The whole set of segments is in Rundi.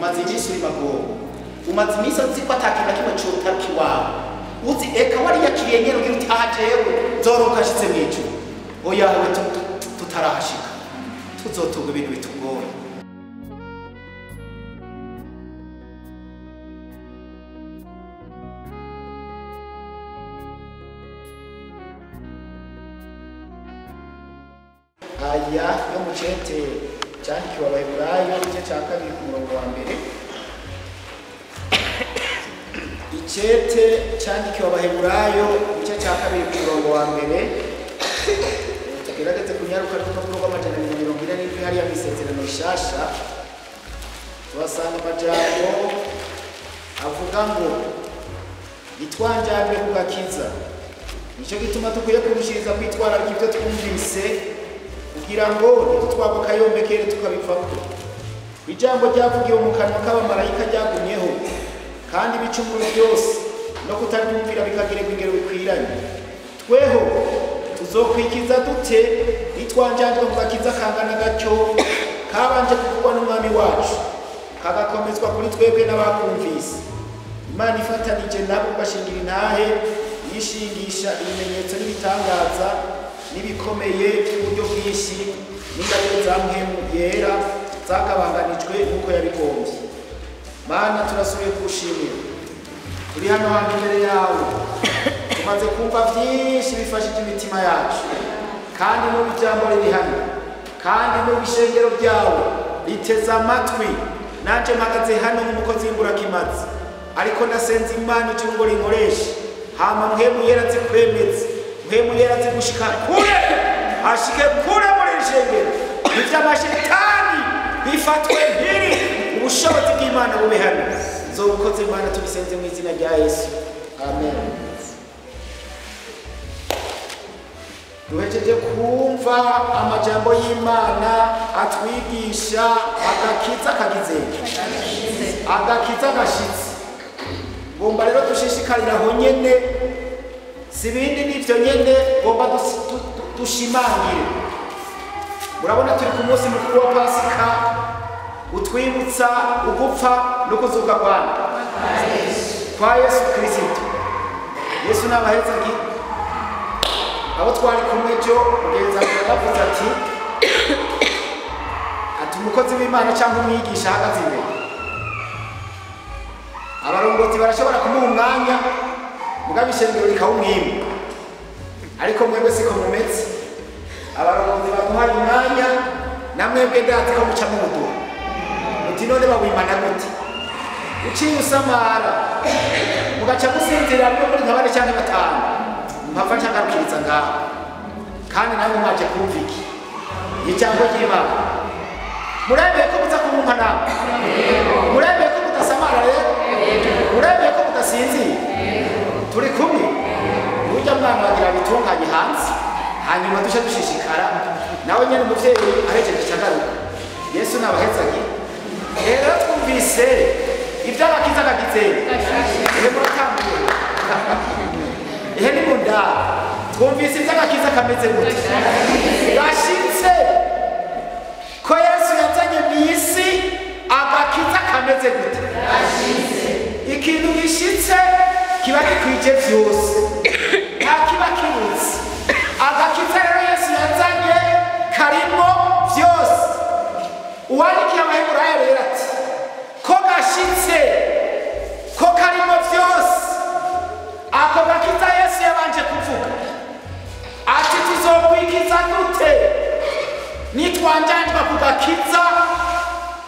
umaze iminsi uri magogo, umaze iminsi uzi ko atakintu na kimwe cotaruka iwawe, uzi eka wariyakiriye nyene ugira uti aha jewe nzoronka ashitse mw'ijuru. Oya we tutarahashika tuzotunga ibintu bitugoye. Aya yo mu cete cyandikiwe Abaheburayo igice cya 2 ku murongo wa mbere. Icete cyandikiwe Abaheburayo igice cya 2 ku murongo wa mbere. Tugerageze kunyaruka n'urupapuro rw'amajana 147 hariya misezerano rishasha. Tubasanga amajambo avuga ngo itwanjamye kugakiza. Nico gituma tukwiye kurushiriza kwitwararika ibyo twumvise kugira ngo ntitutwagwe akayombekere tukabivako. Ijambo ryavugiwe mu kanwa k'abamarayika ryagumyeho, kandi ibicumuro byose no kutaryumvira bikagirirwa ingero bikwiranye. Tweho tuzokwikiza dute nitwanjajwe ku gakiza kangana gatyo kabanje kuvugwa n'umwami wacu, kagakomezwa kuri twebwe n'abakumvise. Imana ifatanije nabo bashingira intahe yishingisha ibimenyetso n'ibitangaza nibikomeye uburyo bwinshi n'ingabire za mpemu yera zakabanganijwe nuko yabigombye. Mana turasubiye kugushimira, turi hano hantu imbere yawe, tumaze kumva byinshi bifashije imitima yacu, kandi mu bijambo riri hano, kandi mu bishengero byawe riteze amatwi. Nanje mpagaze hano nk'umukozi w'imburakimazi, ariko nasenze Imana icyo ngo rinkoreshe, hama mpemu yera zikwemeze, mpemu yera zigushika kure, ashike kure muri ishengero, ivy'amashitani bifatwe mpiri, ubushobozi bw'Imana bube hano. Nzobukoze Imana tubisenze mu izina rya Yesu, amen. Duhejeje kumva amajambo y'Imana atwigisha agakiza kagize, agakiza gashitse. Ngomba rero dushishikarira aho nyene, sibindi n'ivyo nyene ngomba dushimangire. Murabona turi ku munsi mukuru wa Pasika utwibutsa ugupfa no kuzuka kwa Yesu Kristo. Yesu n'abahezagi abo twari kumwe jo kugeza yavuze ati umukozi w'Imana cyangwa umwigisha ahagaze imbere, abarongozi barashobora kumuha umwanya mugabo ishengero rikawumwima, ariko mwebwe siko mumeze. Abarongozi bamuhaye umwanya, namwebwe ndati ko muca mu muduha uti none bawimana gute, uciye usamara mugaca gusinzira ariko muri nk'abane cyangwa batanu mpava ncangarukiriza ngaho, kandi namwe mwaje kumva iki ijambo ry'Imana. Muremeye ko muza kumumpa namwe? Muremeye ko mudasamara rero? Muremeye ko mudasinzira? Turi kumwe? Burya mwana wagira bitunganye hanze, hanyuma duce dushishikara nawe nyene umuvyeyi ahejeje cyagaruka. Yesu n'abahezagi rero twumvise ivy'agakiza kagize, ehe muratambuye ehe ni munda twumvise ivy'agakiza kameze gute, gashitse ko Yesu yazanye mw'isi. Agakiza kameze gute? Ikintu gishitse kiba gikwije vyose, nta kiba kibuze. Agakiza rero Yesu yazanye karimo vyose. Uwandikiye Abaheburayo rero ati ko gashitse, ko karimo vyose. Ako gakiza Yesu yabanje kuvuga ati tuzokwikiza dute nitwanjanjwa ku gakiza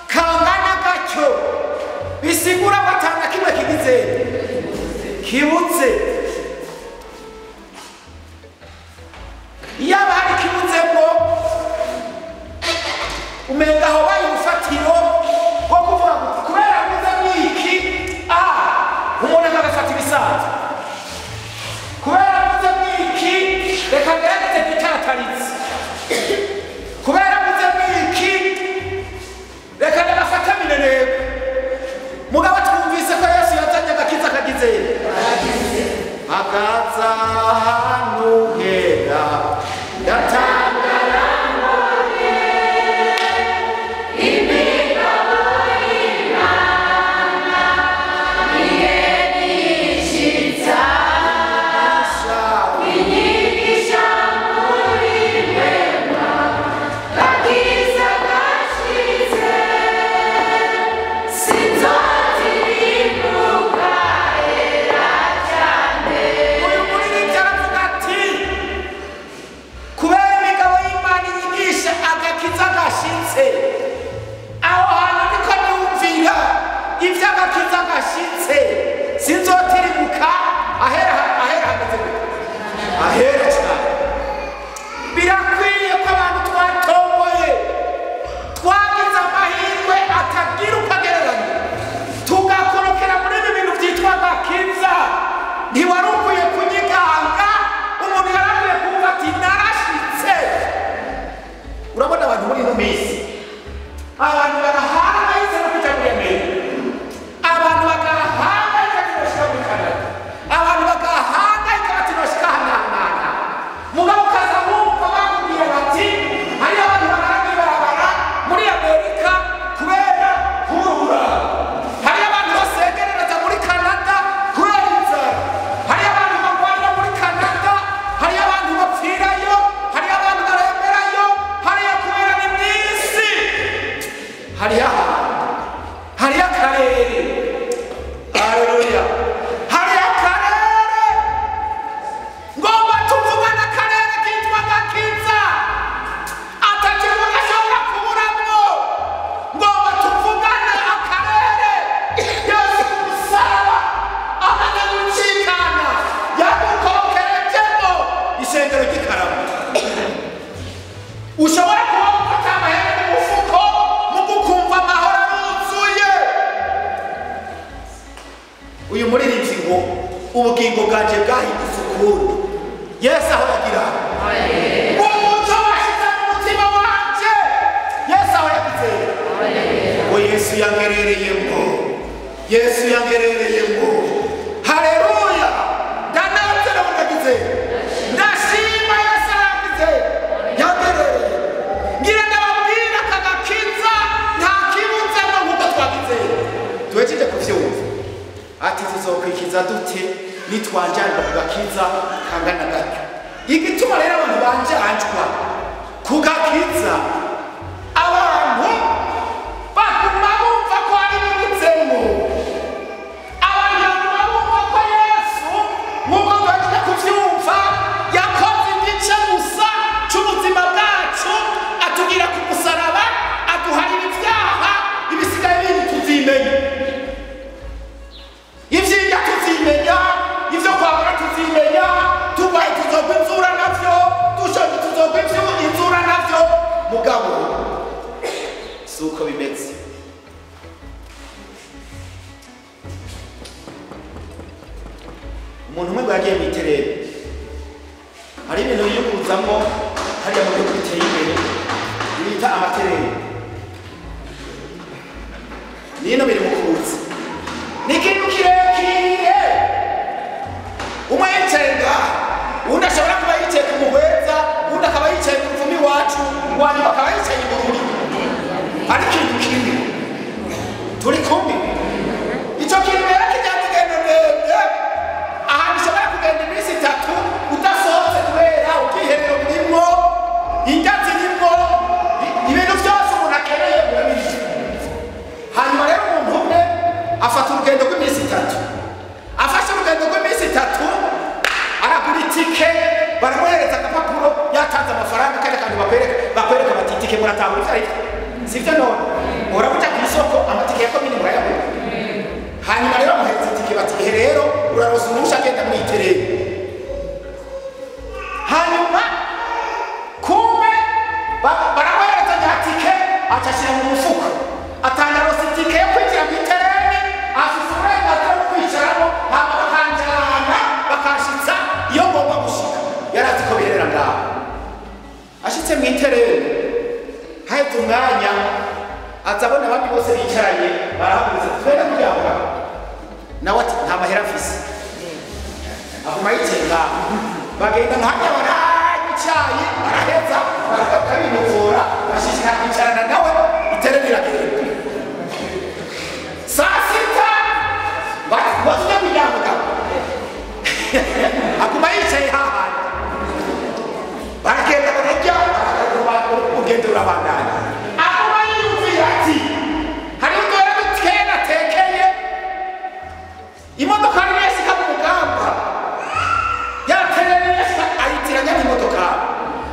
kangana gatyo, bisigura batanga kimwe kigize kibuze. Yaba hari kibuze ngo umenga aho bayi ufatiro wo kuvuga ngo kubera muze mwiki umuntu agafata ibisanzwe, kubera muze mwiki reka ngerageze gitataritse, kubera muze mwiki reka ndagafata mineneko. Mugabo twumvise ko Yesu yazanye agakiza kagize agaza hano hera gashitse aho hantu niko niyumvira ivy'agakiza gashitse sinzotirimuka ahera hageze ahera cyane. Birakwiye ko abantu twatomboye twagize amahirwe atagira ukagereranya tugakorokera muri ibi bintu byitwa agakiza. Ntiwari ukwiye kunyiganga, umuntu yarakwiye kuvuga ati narashitse. Urabona abantu muri ino minsi abantu barahangayitse no kujya muri Amerika, abantu bagahangayika tinoshika muri Canada, abantu bagahangayika batinoshika hanahana. Mugabo ukaza wumva bakubwira bati hariho abantu barara ibarabara muri Amerika kubera kurubura, hariho abantu basegerereza muri Canada kubera inzara, hariho abantu barwarira muri Canada, hariho abantu bapfirayo, hariho abantu baremberayo, hariho kubera ni mwisi, hariho akarere. Haleluya, hariho akarere. Ngomba tuvugana akarere kitwa agakiza atakintu gashobora kuburamwo. Ngomba tuvugane akarere Yesu umusaraba amaze gucikana yagukokerejemo ishengero ry'Ikarama. Ushobora kuba ufata amahera mu mufuko mu gukumva amahoro aruzuye. Uyu muririmbyi ngo ubugingo bwanje bwahindutse ukundi. Yesu aho yagira umuco washize mu mutima wanje. Yesu aho yagize ngo Yesu yangerereyemo, Yesu yangerereyemo. Haleluya, ndanezerewe ndagize, ndashima Yesu yagize yangerereye. Ngira ndababwira aka gakiza nta kibutsemo nk'uko twagize. Tuhejeje kuvyumva ati tuzokwikiza dute nitwanjanjwa ku gakiza kangana gatyo. Igituma rero abantu banjanjwa ku gakiza, abantu baguma bumva ko ari bibutsemo, abantu baguma bumva ko Yesu nk'uko twagiye kuvyumva yakoze igice gusa c'ubuzima bwacu, atugira ku musaraba, aduharira ibyaha, ibisigaye bindi tuzimenya. Ivyinja tuzimenya, ivyo kwabura tuzimenya, tubaye tuzogwa inzura navyo, dushonje tuzogwa inzura navyo. Mugabo suko bimeze. Umuntu umwe yagiye mu iterere, hari ibintu yiyunguruzamo hariya mu bihugu biteye imbere bita amaterere. Nino biri mu kuza ni ikintu kirekire. Umwe yicaye ngaha, undi ashobora kuba yicaye ku muhweza, undi akaba yicaye ku mvumi iwacu, uwanyuma akaba yicaye mu ruri. Ari ikintu kimwe, turi kumwe. Ico kintu rero kijyana kugenda ndende, ahantu ushobora kugenda iminsi 3 udasohotse kubera ubwiherero burimwo, indya zirimwo, ibintu byose umuntu akeneye burabizi. Hanyuma rero umuntu umwe afata urugendo rw'iminsi 3, afashe urugendo rw'iminsi 3 aragura itike, baramuhereza agapapuro yatanze amafaranga, kandi akantu bakwereka bati itike muratahura ivyo arivyo, sivyo none urabuja ku isoko amatike ya komini murayabona. Hanyuma rero bamuhereza itike bati ihe rero uraroza uruhusha agenda muri iterere. Hanyuma kumbe baramuhereza nyatike, acashira mu mufuko, atanga roza itike yo kwinjira mu iterere, afise uburenganzira bwo kwicaramo, hama bakanjana bakashitsa iyo ngomba gushika. Yarazi ko biherera ngaho. Ashitse mu iterere, haheze umwanya aza abona abandi bose bicaranye barahagurutse, twende kuryama. Nawe ati nta mahera afise, aguma yicaye ngaho. Bagenda nkajya baranywa icayi, baraheza bakabinuvura, bashishikara kwicarana nawe, iterere riragenda. Saa sita basuye kuryama, aguma yicaye hahandi. Baragenda bararya, urugendo rurabandanya. Aguma yiyumvira ati hariho udora dukeya natekeye, imodoka ni yesi ika mu mugamba, yaterere yesi ayitiranya n'imodoka.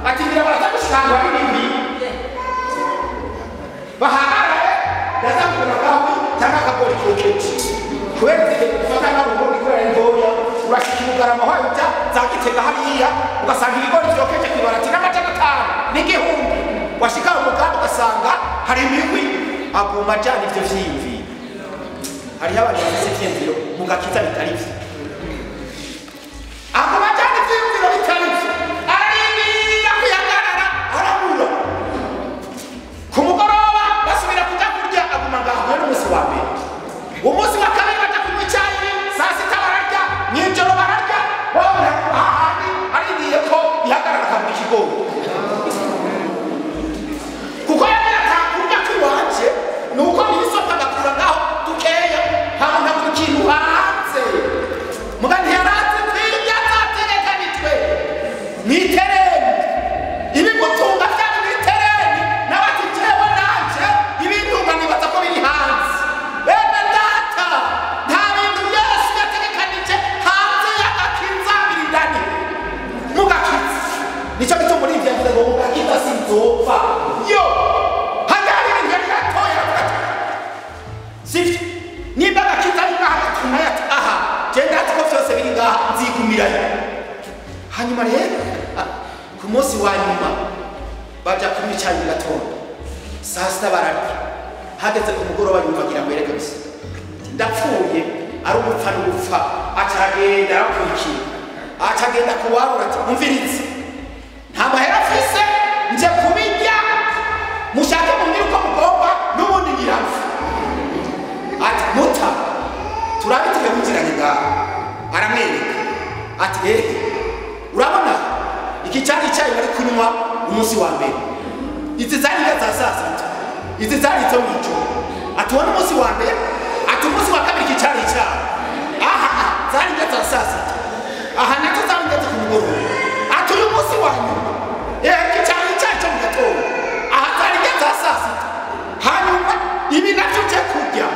Ati ngira baraza gushikanga bibiri, utanga akagori kokeje kubera ufata n'ubundi kubera ndoya urashikira ugarama hayo za Gitega hariya ugasanga ibigori vyokeje kibarati n'amajana 5 n'igihumbi washika mu muganda ugasanga hari imigwi aguma jana ivyo vyimvi hari abantu bafise ivyimviro mugakiza bitari vyo aguma jana ivyimviro bitari vyo ararindira kuyagarara arabura ku mugoroba basubira kuja kurya aguma ngaho n'umusi wa mbere umunsi wa kabiri baja kunywa icayi saa sita bararya mw'ijoro bararya ahandi arindiye ko ihagarara kabura ikigori kuko yari atakurya k'iwanje nuko nirisota agakura ngaho dukeya ntabona buri kintu hanze muga ntiyarazi kwirya zategekanijwe mw'itereni ibimutunga vyari mw'itereni nawe ati jewe nanje ibintunga nibaza ko biri hanze bene data nta bintu Yesu yategekanije hanze y'agakiza biri ndani mugakiza nico gituma muri ivyo yavuze ngo mugakiza sinzopfa yo hagari ibintu yari yatoye sivyo nimba agakiza ari ngaha gatuma yati aha genda ati ko vyose biri ngaha nzigumirayo hanyuma rero ku munsi wa nyuma baja kunywa icayi mu gatondo saa sita bararya hageze ku mugoroba nyuma agira ngo yereke gusa ndapfuye ari umupfa n'ugupfa aca aragenda arakurikira aca agenda kuwarura ati umvirize nta mahera afise nje kubirya mushake mumbwire uko mugomba n'ubundi nyirapfa ati muta turabitire muziranye ngaho aramwereka ati urabona iki cyari icyayi bari kunywa umunsi wa mbere izi zari za saa sita izi zari zo mw'ijoro ati wone umunsi wa mbere ati umunsi wa kabiri iki cyari icyayi aha zari za saa sita aha nazo zari ngeze ku mugoroba ati uyu munsi wa nyuma iki cyari icyayi cyo mu gatondo aha zari za saa sita hanyuma ibi navyo uje kurya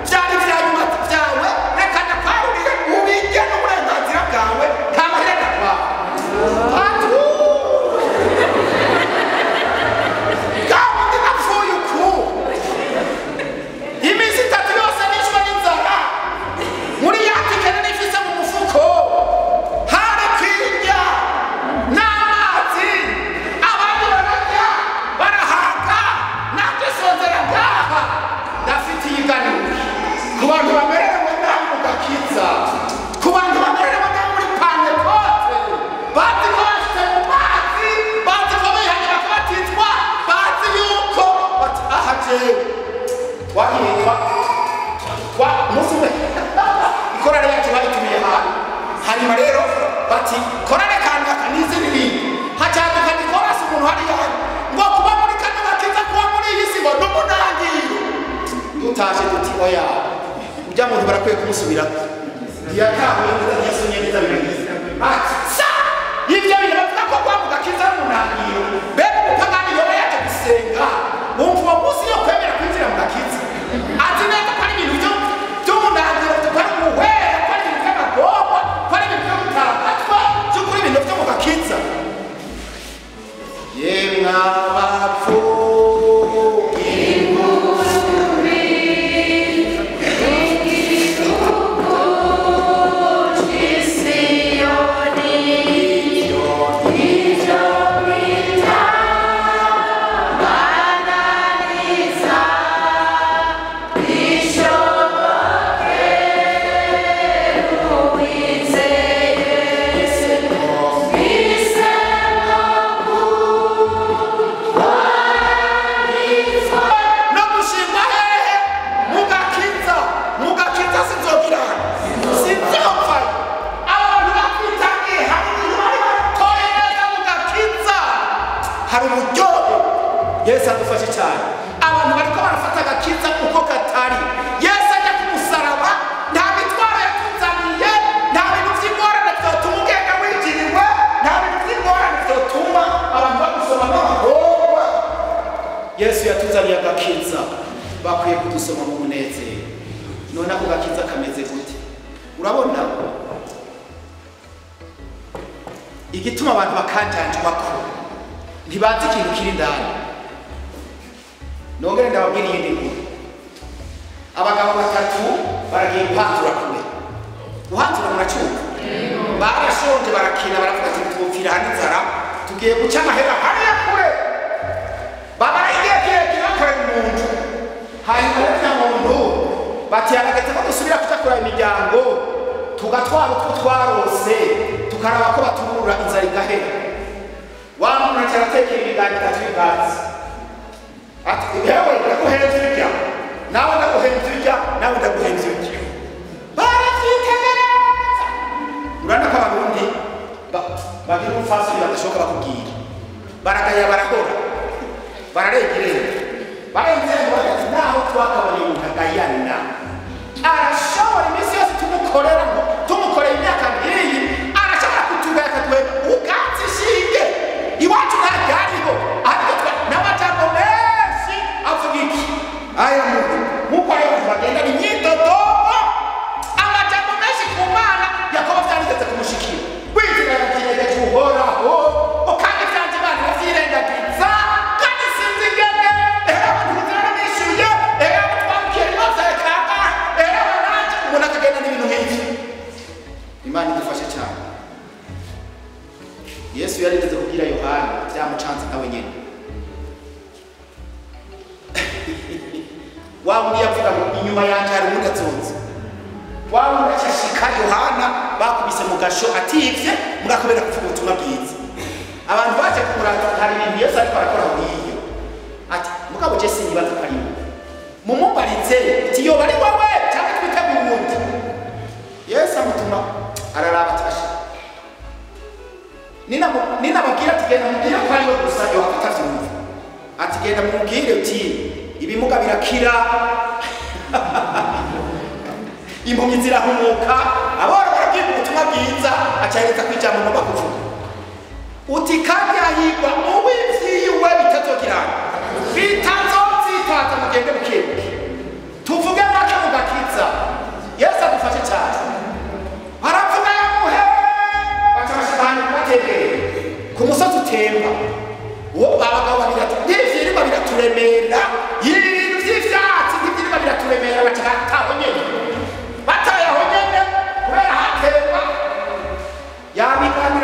vyari vya nyuma vyawe reka ndakwarurire ubirye n'uburenganzira bwawe nta mahera ndakwawe gabundi napfuye uku iminsi 3 yose nishwe n'inzara muri ya tikene nifise mu mufuko hari kwirya n'amazi abandi bararya barahaga nabyo sonzera ngaha ndafitiye iganiro ku bantu bamerewe nabi mu gakiza ku bantu bamerewe nabi muri Pantekote bazi ko bashyize mu mazi bazi ko bihanye bakabatizwa bazi yuko bati aha jewe wahitwa umunsi umwe ikorane yacu bayitumiye hantu hanyuma rero bati korane kantu akanizi n'ibindi hacaduka nikorasi umuntu hariya ngo kuba muri kano gakiza kuba muri iyi si ngo n'umunangiro dutaje duti oya ujya muntu barakwiye kumusubirako ntiyatahuye neza ntiyasomye neza biragize ati sa ibyo bintu bavuga ko kuba mu gakiza n'umunangiro mbega umupagani yoba yaje gusenga wumva uwo munsi yo kwemera kwinjira mu gakiza ati neza ko ari ibintu by'umunangiro ko ari ubuhera ko ari ibintu by'amagorwa ko ari ibintu byo gutaragatwa by'ukuri ibintu byo mu gakiza yemwe abapfu hari uburyohe Yesu adufashe cyane abantu bariko barafata agakiza uko katari Yesu ajya kumusaraba nta mitwaro yakuzaniye nta bintu vy'ingorane vyotuma ugenda wigiriwe nta bintu vy'ingorane vyotuma abantu bagusoma n'amagorwa Yesu yatuzaniye agakiza bakwiye kudusoma mu munezero none ako gakiza kameze gute urabona igituma abantu bakanjanjwako ntibazi ikintu kiri ndani nongere ndababwira iyindi nkuru abagabo batatu baragiye guhantura kure. Guhantura muracyumva? Barashonje barakina baravuga ati twopfira hano inzara tugiye guca amahera hariya kure. Babaragiye kirekire bakorera umuntu. Hanyuma rero na muntu bati arageze ko dusubira kutakura imiryango tugatwara utwo twarose tukaraba ko baturura inzara igahera. Wa muntu aratekera ibigani bitatu y'ubwatsi. Ati yewe ndaguhenze irya nawe ndaguhenze irya nawe ndaguhenze irya. Baravyitegereza. Urana ko abarundi bagira umufasiri badashoboka bakubwira. Baragaya barahora. Bararegerera. Barenze ngo ati naho twakabonye umuntu agayana. Arashobora iminsi yose tumukorera imyaka myinshi arashobora kutugaya akatwe ubwatsi shinge. Iwacu ntajyariho ariko n'amajambo menshi avuga iki aya muntu nk'uko rero bagenda imyidodo amajambo menshi ku mana Yakobo byarigeze kumushikira wizira yakinege cyuhoraho kandi byanjye bana bavyirengagiza kandi sinzi ingene abantu kuzana nishyuye abantu twabwiye ibibazo rekanga abantu umuntu akagenda n'ibintu nk'ibyo. Imana idufashe cyane. Yesu yarigeze kubwira Yohana byamucanze nawe nyine. Wa muri yavuga ngo inyuma yanjye hari umuntu atsonze. Wa muri acashika Yohana bakubise mu gasho ativye mugakobera kuvuga ubutumwa bwiza. Abantu baje kumuranga hari ibintu Yesu ariko arakora muri iyo. Ati mugabo je sinyibaza kari mu. Mumubaritse ati yo bari wowe cyangwa twiteguye ubundi. Yesu amutuma araraba atasha. Nina mubwira ati genda mubwire ko ari we gusa yo atavyumva. Ati genda mubwire uti ibimuga birakira. Impumyi zirahumuka. Abora baragiye ubutumwa bwiza acyaheza kwijambo no bakuvuga. Uti kandi ahigwa uwivyiwe bitazokirana. Bitazozitwaza mugende bukebuke. Tuvuge make mugakiza. Yesu adufashe cyane. Baravuga yamuhe ku musozi utemba uwo abagabo babiratu n'ivyirima biraturemera ibintu vy'ivyatsi n'ivyirima biraturemera batataho nyene batayaho nyene kubera hatemba yabigana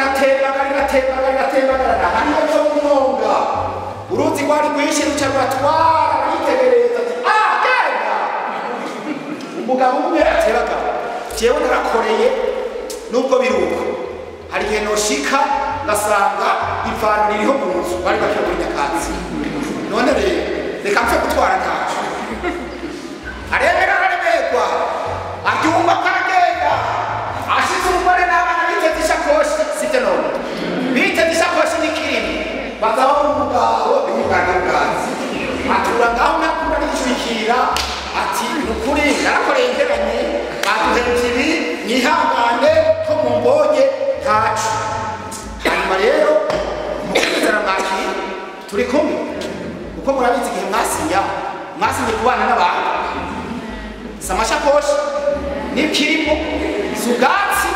hariho cyo kumwonga uruzi rwari rwinshi ruca rwatwara baritegereza ati genda umugabo umwe ateraga jewe narakoreye nubwo biruka hari igihe noshika ngasanga ivano ririho mu nzu bari bakiye muri nyakatsi none rero reka mfe gutwara ntacu aremera araremerwa aryumva ko aragenda ashize umugore n'abana biteze ishakoshi sibyo none biteze ishakoshi n'ikirimi bazaba umugabo imugana ubwatsi atura ngaho nakunda n'ishwikira ati nukuri narakoreye interanye baduhenze ibi mwihangane ko mumbonye ntacu. Hanyuma rero mukizana mwaki turi kumwe kuko murabizi igihe mwasinye kubana n'abantu samashakoshi n'ikirimo zubwatsi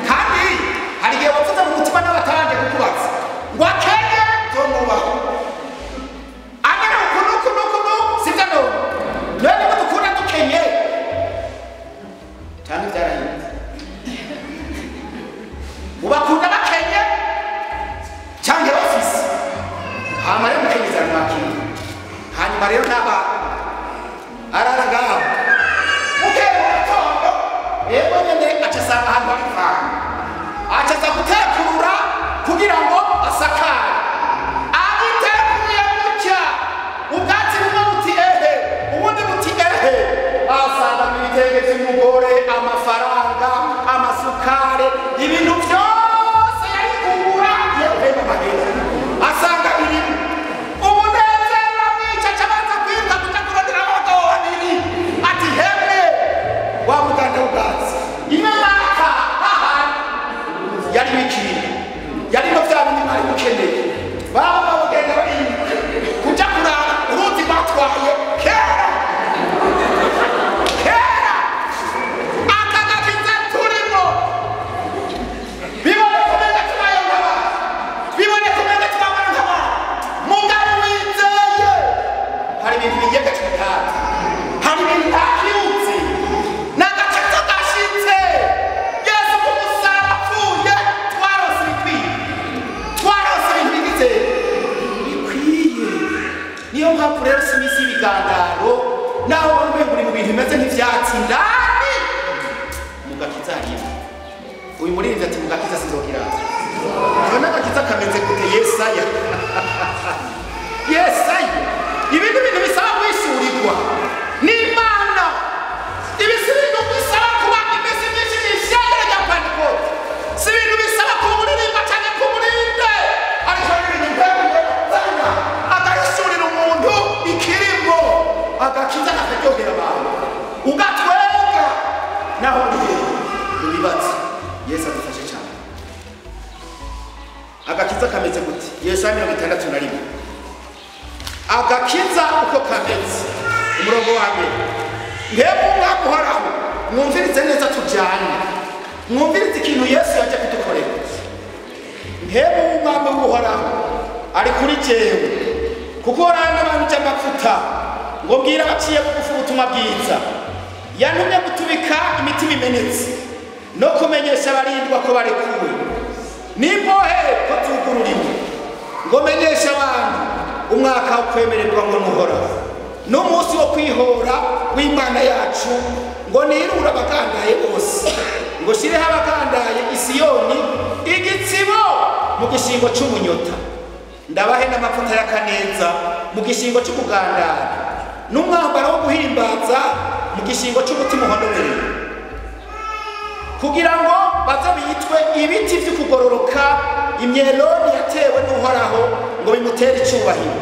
kandi hari igihe wavuze mu mutima n'abatanje kukubaza ngo akenye zomubaho amera ukuntu sibyo none none ngo dukunda dukenye cyane byarahindutse ubakunda bakenye cyangwa bafise hama rero mukenyeza mwakiri hanyuma rero n'aba arara ngaho mukeye mu gatondo yego nyene acasanga ahantu hari fana acaza gutekurura kugira ngo asakare agitekuye gutya ubwatsi bumwe buti ehe ubundi buti ehe asanga mu bitenge by'umugore amafaranga amasukare ibintu byose yari kugura yeheba mahera asanga ibintu umunezero mwica cabanza kwiruka kuja kurondera abagabo babiri ati hemwe wa muganda w'ubwatsi imyaka ahandi yari bikiri yari no vya bindi mwari mukeneye niyo mpamvu rero si imisi y'ibigandaro naho ubona uri mu bintu bimeze nk'ivyatsi indani mugakiza hariyo uyu muririmbyi ati mugakiza sinzogira none agakiza kameze gute Yesaya Yesaya ibindi bintu bisaba kwishurirwa n'Imana ibisibintu bisaba kuba imeze myinshi n'ishyanga rya Pentecote si ibintu bisaba kumuririmba cyane kumurinde ariko ibintu mbega agahishurira umuntu ikirimo agakiza kakaryohera abantu ugatwenga naho ntibibatse Yesu adufashe cyane agakiza kameze gute Yesaya 61 agakiza uko kameze umurongo wa mbere ngebo mwamuhoraho mwumvirize neza tujyane mwumvirize ikintu Yesu yaje kudukorera ngebo mwamuhoraho ari kuri jewe kuko rana abantu cy'amafuta ngo mbwira baciye bugufi ubutumwa bwiza yantumye gutubika imitima imenetse no kumenyesha abarindwa ko barekuwe n'imbohe ko tugururiwe ngo menyesha abantu umwaka wo kwemererwa ngo nuhoraho n'umunsi wo kwihora w'Imana yacu ngo nirura abagandaye bose ngo shireho abagandaye Isiyoni igitsibo mu gishingo cy'umunyota ndabahe n'amavuta y'akaneza mu gishingo cy'ubugandara n'umwambaro wo guhimbaza mu gishingo cy'umutima uhonobereye kugira ngo baze bitwe ibiti by'ukugororoka imyeloni yatewe n'uhoraho ngo bimutere icyubahiro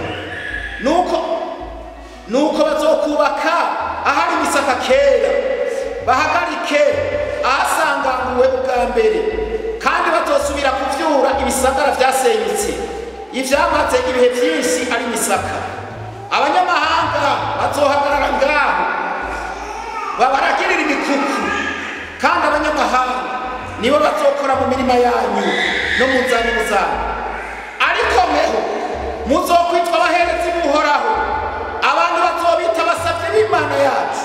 nuko bazokubaka ahari imisaka kera bahagarike ahasanganguwe ubwa mbere kandi batosubira kuvyura ibisagara vyasenyutse ivyamaze ibihe vyinshi ari imisaka abanyamahanga bazohagarara ngaho babaragirira imikuku kandi abanyamahanga nibo bazokora mu mirima yanyu no mu nzani zanyu ariko meho muzokwitwa abaherezi b'uhoraho abantu bazobita abasavyi b'Imana yacu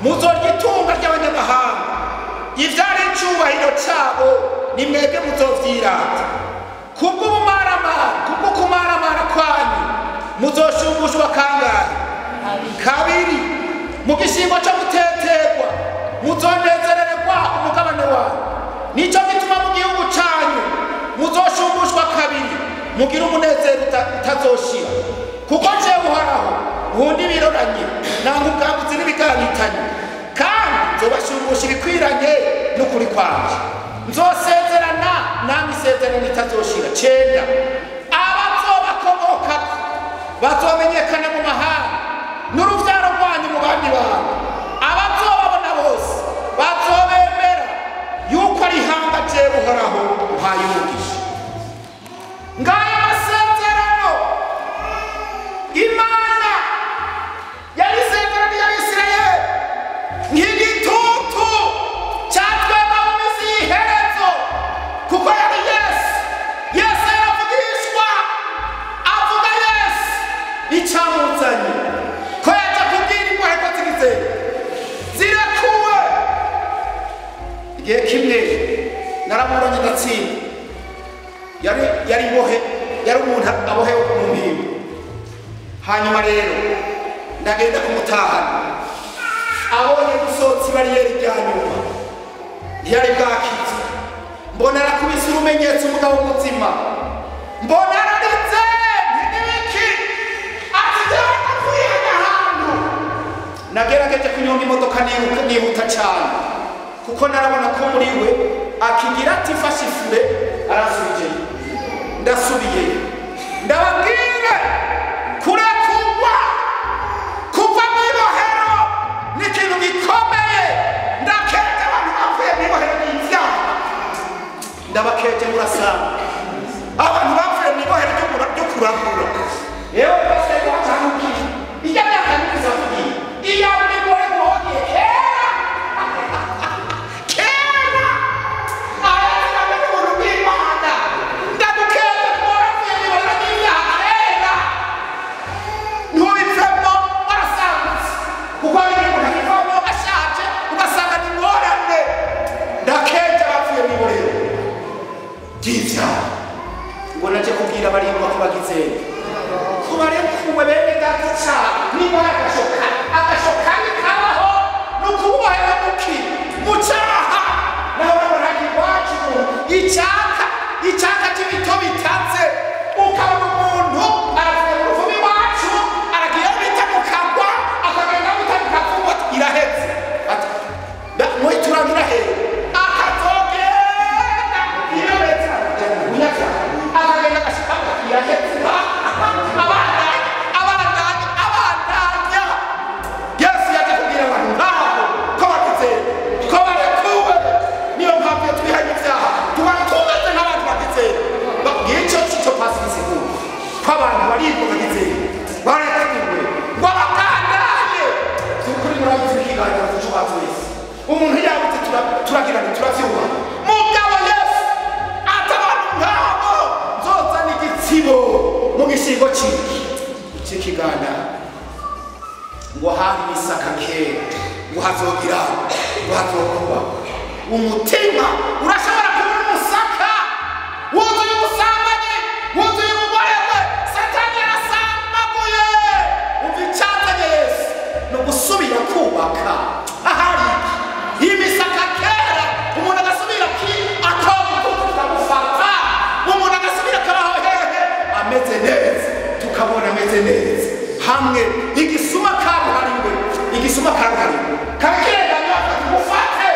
muzorya itunga ry'abanyamahanga ivyari icubahiro cabo ni mwebwe muzovyirata kubwo kumaramara kwanyu muzoshumbushwa kangahe kabiri mu gishingo cyo guteterwa muzonezererwa umugabane wanyu nico gituma mu gihugu canyu muzoshumbushwa kabiri mugira umunezero utazoshira kuko jewe uhoraho ubundi biroranye nanga ubwambutse n'ibiganitanye kandi nzobashumbusha ibikwiranye n'ukuri kwanje nzosezerana namwe isezerano itazoshira 9 abazobakomokako bazomenyekana mu mahanga n'uruvyaro rwanyu mu bandi bantu abazobabona bose bazobemera yuko ari ihanga jewe uhoraho uhaye umugisha ngaya amasezerano Imana yari isezerano ya Isirayeli nk'igitutu cyatwema mu minsi y'iherezo kuko yari Yesu yaravugishwa avuga Yesu icyamuzanye ko yaje kubwira imbohe ko zirekuwe igihe kimwe naramuronye ndatsinda yari imbohe yari umuntu abohewe mu mpimbo hanyuma rero ndagenda kumutahana abonye gusohotsa ibariyeri rya nyuma ntiyari bwakize mbona arakubise urumenyetso umugabo muzima mbona araritse ntibiki ati jyewe navuye ahantu nagerageje kunyonga imodoka nihuta cyane kuko narabona ko muri we akigira ati fashe ifure arasubije ndasubiye ndababwire kurekurwa kuva mu ibohero ni ikintu gikomeye ndakeje abantu bavuye mu ibohero n'ibyaha ndabakeje murasanga abantu bavuye mu ibohero ryo kuragura yewe bose bacamukiye ijya myaka n'iza tugiye iya muri gore muhogiye kera abazi n'umuntu bw'Imana ndagukeje kubavuye mu ibohero n'ibyaha kera ntubivemo warasangutse kuko hari umuntu akivamo ashaje ugasanga ni ingorane ndakeje abapfuye mu ibohero ry'ibyaha ngo naje kubwira abarindwa ko bagize ko barekuwe baragize barateguwe ngo abakandanye tukuri murabizi ikiganiro cy'ubatse wese umuntu yabuze turagirana turavyuba mugabo Yesu atabantu nkabo nzoza n'igitsibo mu gishingo cy'ikiganda ngo hari isaka kera ngo hazogira ngo hazokuba umutima urashobora kubona umusaka wuzuye ubusambanyi wuzuye ubugorerwe satani yarasambaguye umva icyazanye Yesu ni ugusubira kubaka ahari iyi misaka kera umuntu agasubira tukamufata umuntu agasubira akabaho hehe ameze neza tukabona ameze neza hamwe igisuma karuhariwe kakenda mufate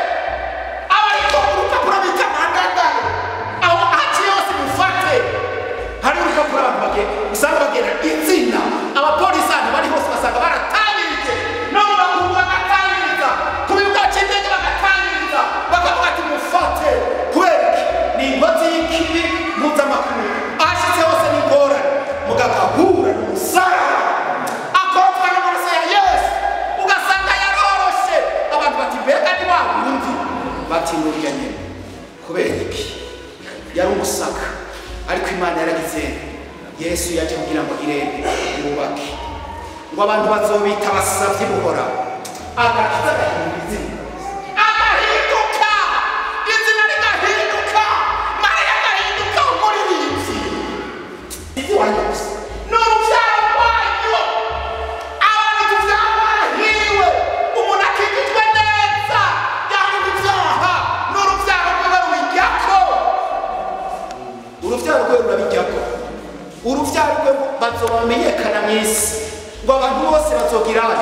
abariko urupapuro bita mandandaro aho haci yose mufate hari urupapuro abantu usanga bagenda izina abapolisi ahantu bari hose basanga baratangirije no mu makungu bagatangiriza ku bibuga cy'indege bagatangiriza bakavuga ati mufate kubera ni inkozi y'ikibi mpuzamahanga ahashize hose n'ingorane mugabo ahura n'umusaraba batinurya nyene kubera iki yari umusaka ariko Imana yaragize Yesu yaje kugira ngo irebe ibubake ngo abantu bazobita basavye buhora agakiza gahinduka agahinduka izina rigahinduka Mariya agahinduka umuririmbyi ibyo wanyuze n'uruvyaro rwanyu abantu tuvyabahiriwe umuntu akigijwe neza uruvyaro rwe rurabijyako uruvyaro rwe bazobamenyekana mw'isi ngo abantu bose bazogirana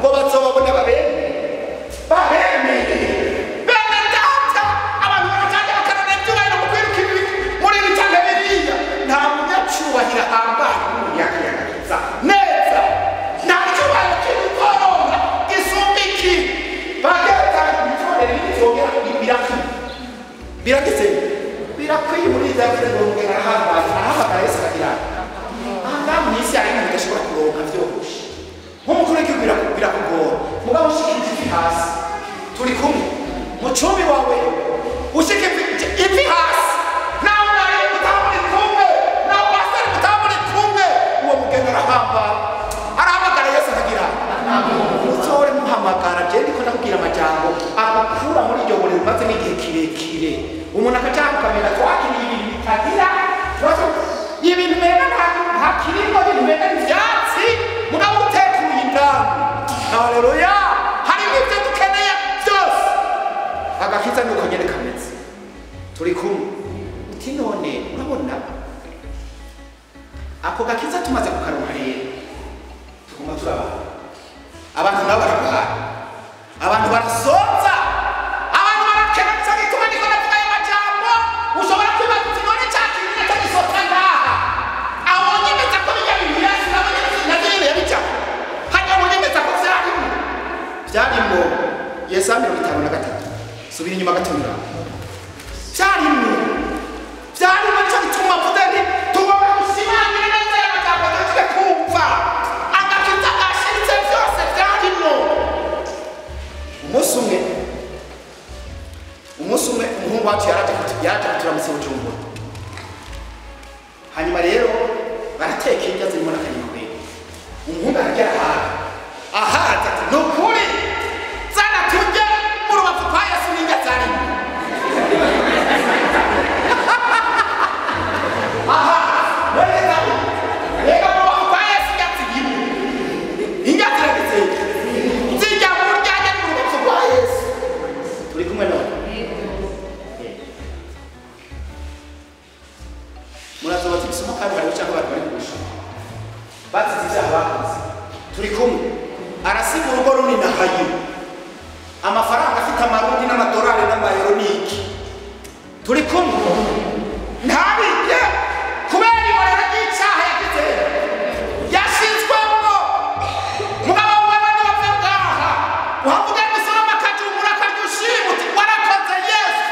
ngo bazobabona babemeye bene data abantu baratangira bakarana ibyubahiro mu kwiruka ibi muri ibi cyangwa biriya nta munyacubahiro ahambaye n'umunyakiyagakiza neza nta cyubahiro cy'ukoronka gisumba iki bagenda imitorere y'ibizogera biragize birakwiye muri za kure ngo arahamagara Yesu akagira aha mu isi hari ibintu udashobora kuronka byoroshye nk'umukuru w'igihugu birakugora mugabo ushika ivi hasi turi kumwe mu cumbi wawe ushika ivi hasi nawe nari utamuri kumwe nawe pasiteri utamuri kumwe uwo mugeni arahamagara Yesu akagira utore muhamagara je ndiko ndakubwira amajambo agukura muri iryo buriro maze n'igihe kirekire umuntu akacamukamera twakiriye ibintu bitagira ibintu mena nta kiringo ibintu mena ivyatsi mugabo utekuye indani haleluya harimo ibyo dukeneye byose agakiza nuko nyene kameze turi kumwe uti none urabona ako gakiza tumaze kukaronka rero tuguma turaba abantu nabo baragara abantu barasonza abantu barakenza gituma niko navuga ayo majambo ushobora kwibaza uti none cyakintu cyagisota ngaha aho nyemeza ko bijya bintu Yesu nabo nyine yabica hajya mu nyemeza ko vyarimo Yesu 53 subira inyuma gatumira vyarimo cyo gituma mvuze nti tugomba gusimangira neza ayo majambo tujye kumva agakiza gashiritse byose vyarimo umunsi umwe umuhungu wacu yaraje turamutse Bujumbura hanyuma rero barateka indya zirimo n'akanyama kwera umuhungu aragera ahaza ati ni ukuri zana turye mu rubavu kwa Yesu n'indya zarimo aha reka mu rubavu kwa Yesu indya zirimo indya zirageze zijya mu ryanya mu rubavu kwa Yesu turi kumwe none murazoba tubisoma kandi bari cyangwa bari kurusha bazize ibyaha bakoze turi kumwe arasiga urugo runini ahaye amafaranga afite amarundi n'amadolari n'amayero n'iki turi kumwe ntabijye kubera iborera ry'icyaha yagize yashinzwemo mugabo w'abandi bapfa bwaha uhavuga imisoro akajumura akaryushima uti warakoze Yesu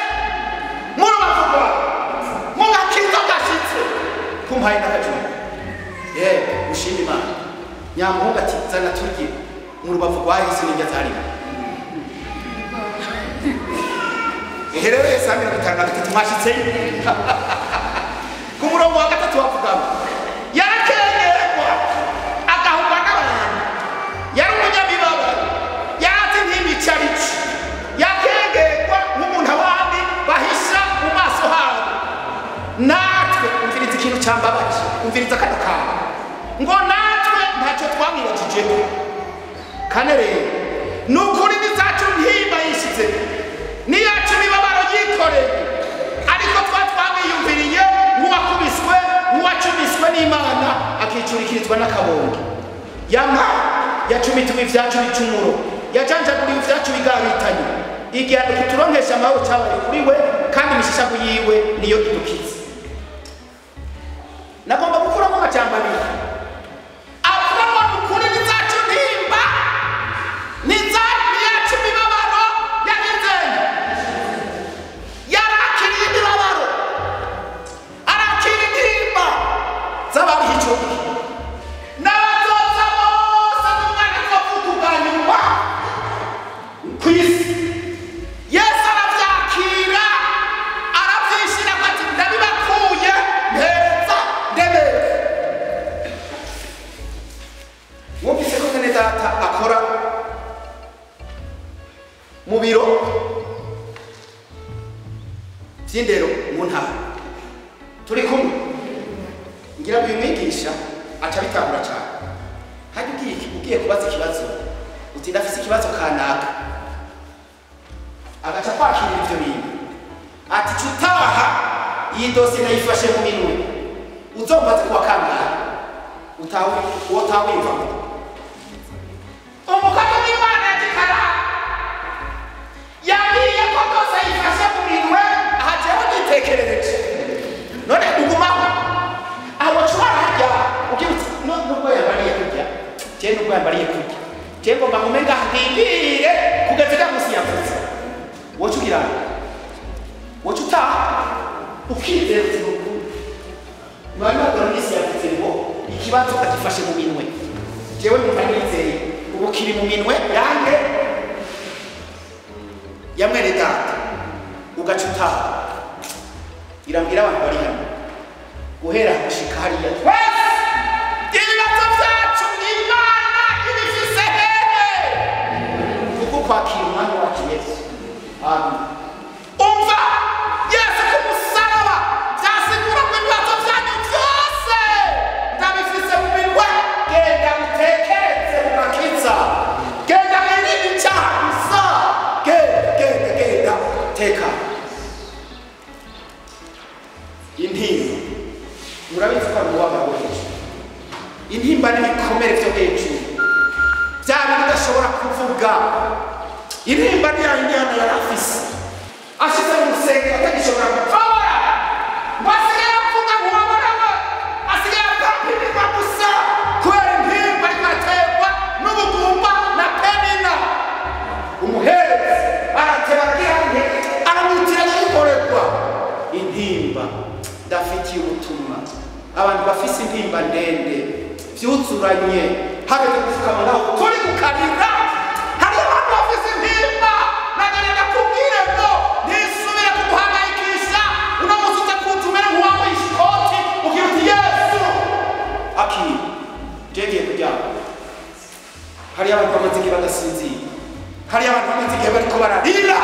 murubavuga mugakiza gashitse kumpaye n'akajumura ushima dushima Imana. Nyamuhungu ati zana turye mu rubavu rwa Yesu n'injya zarimo. Eherewe Samira bitanga bitatu mwashitse. Ku murongo wa gatatu wavugamo. Yarakenyerwa agahumba n'abantu. Yari umunyamibabaro. Yarazi ntibicarici. Yakengerwa nk'umuntu abandi bahisha mu maso habo. Natwe umviriza ikintu cyambabaje. Umviriza kano kantu. Ngo natwe ntacyo twamwibajije. Kane rero nukuri nizacu ntimba yishize. Niyacu imibabaro yikoreye. Ariko twamwiyumviriye nk'uwakubiswe, nk'uwacumiswe n'Imana akicurikirizwa n'akabonge. Yama yacumitiwe ivyacu bicumuro. Yajanjaguriwe ivyacu bigabitanye. Igihano kituronkesha amahoro cyabaye kuri we kandi imishishago yiwe niyo idukiza. Nagomba gukuramo amajambo abiri. Avuga ngo ukuri nizacu ntimba. Niyacu imibabaro yagizenye. Yarakiriye imibabaro. Arakira intimba z'abariho ico gihe. N'abazoza bose n'umwana uzovuga ubwa nyuma ku isi. Yesu aravyakira, aravyishira ati ndabibakuye mpeza ndemere. Mwumvise ko mwene data akora mu biro vy'indero mu ntara. Turi kumwe. Ngira ngo uyu mwigisha aca bitangura cyane. Hajya ugiye kubaza ikibazo uti ndafise ikibazo kanaka. Agaca kwakira ivyo bintu. Ati cutaha iyi dosi nayifashe mu minwe. Uzombaze kuwa kangahe? Utawimva. Umukama w'Imana yakikara. Yabwiye ko dosi yifashe mu minwe ahajeho nitekerereje. None ugumaho. Aho curarya ukibutse nubwo yabariye kurya. Je nubwo yabariye kurya. Je ngomba kumenga ndindire kugeza musi yavuze. Wocugira wocuta ukizera urugo mwana barisi yavuze ngo ikibazo akifashe mu minwe jewe mpanizeye ubu kiri mu minwe yange yamwere data ugacuta irambira abantu bari hano guhera gushika hariya twese ibibazo byacu Imana ibifise hehe kuko kwakira umwana wacu Yesu. Amen. Umva Yesu ku musaraba byasigura ngo ibibazo byanyu byose ndabifise mu minwe. Genda mutekereze mugakiza. Genda mwirinde icyaha gusa. Genda teka. Intimba murabizi ko ari uw'abagabo hejuru. Intimba n'ibikomere byo hejuru bya bintu udashobora kuvuga. Intimba ni yanyana yarafise ashize mu rusenge atagishobora gupfora basigaye avuga nkuwabonawe asigaye apapimirwa gusa kubera intimba ariko aterwa n'ubugumba na penina. Umuherezi arateba agihange aramutira n'ukorerwa. Intimba ndafitiye ubutumwa abantu bafise intimba ndende vyuzuranye hageze gufukama naho turi gukarira. Hari abantu bafise intimba nagerera kubwire ngo nisubire kuguhangayikisha. Uno musi uza kuntumira nk'uwambaye ishikoti ugira uti Yesu akiri jengeye kuryama. Hari abantu bamaze igihe badasinzira. Hari abantu bamaze igihe bariko bararira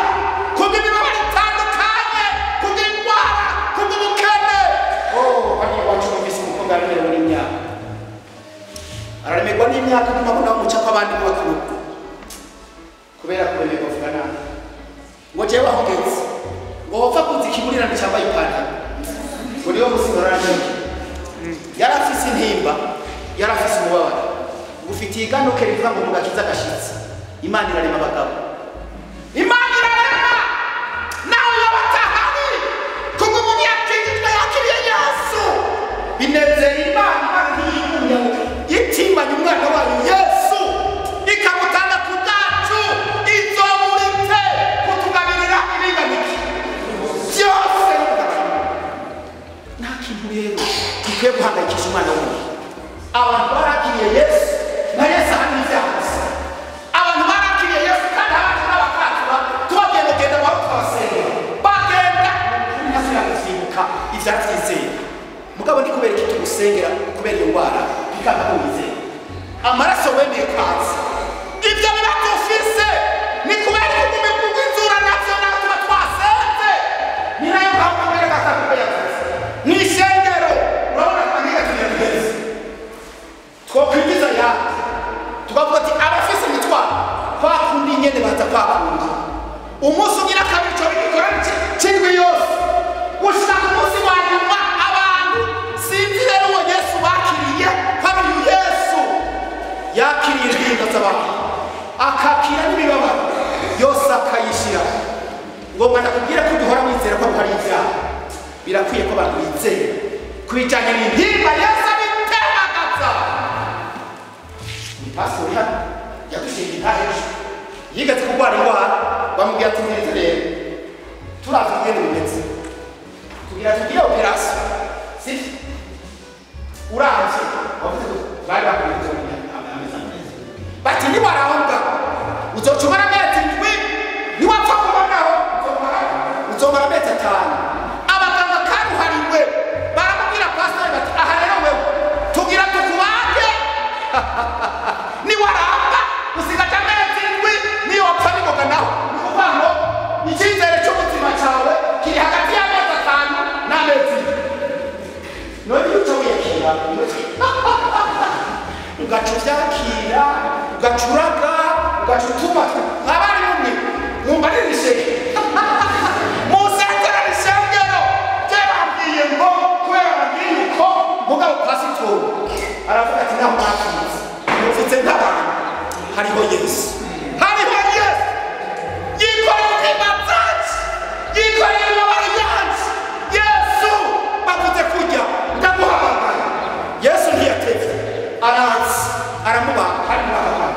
kubw'imibabaro itandukanye, kubw'indwara, kubw'ubukene. Hari iwacu bafise umukobwa aremerewe n'imyaka. Araremerwa n'imyaka n'umabona w'umuca kw'abandi bakuru kubera kuremerwa vuga nabi. Ngo jewe aho ngeze ngo wopfa kuza ikiburirano cyambaye ipantaro ngo niyo musintoranje. Yarafise intimba, yarafise umubabaro. Gufitiye iganuke rivuga ngo mugakiza agashitsi. Imana irarema abagabo. Imana irarema nawe yabatahari kuko umuntu yakijijwe yakiriye Yesu. Binezera Imana. Imana ntiyigumya yitimbanye umwana wayo Yesu ikamutanga ku bwacu. Izomurite kutugabirira ibiganiki byose. Nta kintu rero gikwiye guhangayikisha umwana w'umuntu. Abantu baraki Yesu na Yesu ahanivyahose abantu barakiriye Yesu kandi abandi n'abakatura tubagenda wari twasenga bagenda nasubira gusimbuka ivyavyizeye mugabo ndi kubera iki tugusengera kubera iyo ndwara bikaba wizeye amaraso wemeye kwaza ibyo bibazo ufise ni kubera ugume kugwizura navyo natuma twasenze ni nayo mpamvu mbere gatakuba yavuze ni ishengero urabona twangiga tuyageze twokwigiza ya tukavuga ati abafise imitwaro kwa kundi nyene baza kwa kundi umunsi ugira kabiri cyo bikora cy'indwi yose ushaka umunsi wa nyuma abantu sinzi rero uwo Yesu bakiriye kandi uyu Yesu yakiriye ingingo z'abantu akakira n'imibabaro yose akayishira ngo mwana kubwira ko duhora mwizera ko hari ibyaha birakwiye ko abantu bizeye kubijyanye n'intimba Yesu abitembagaza pastor hano yagushinga intahejo yigatse kurwara indwara bamubwira ati neza rero turaza kugenda bimeze tugira tugiye operasiyo sibyo uravye wavuze ko bari bakwiye bati niwarahonga uzocumara amezi ndwi niwapfa kubanaho uzomara amezi 5 abaganga karuhariwe baramubwira pasiteri bati aha rero wewe tugira tukubage niwaramba usigaje amezi ndwi niyo wapfa nigoga naho nikuvuga ngo icyizere cy'ubuzima cyawe kiri hagati y'amezi 5 n'amezi none uca wiyakira ugaca uvyakira ugacuraga ugacutuma abari mumwe mwumva nirishe musengera risengero byababwiye ngo kubera babwiye uko mugabo pasitori aravuga ati naho mwakize mufite nk'abantu hariho Yesu yikoreye intimba zacu yikoreye imibabaro yacu Yesu bavuze kurya ndaguhamagara Yesu ntiyatevye arazi aramubaha hari n'abana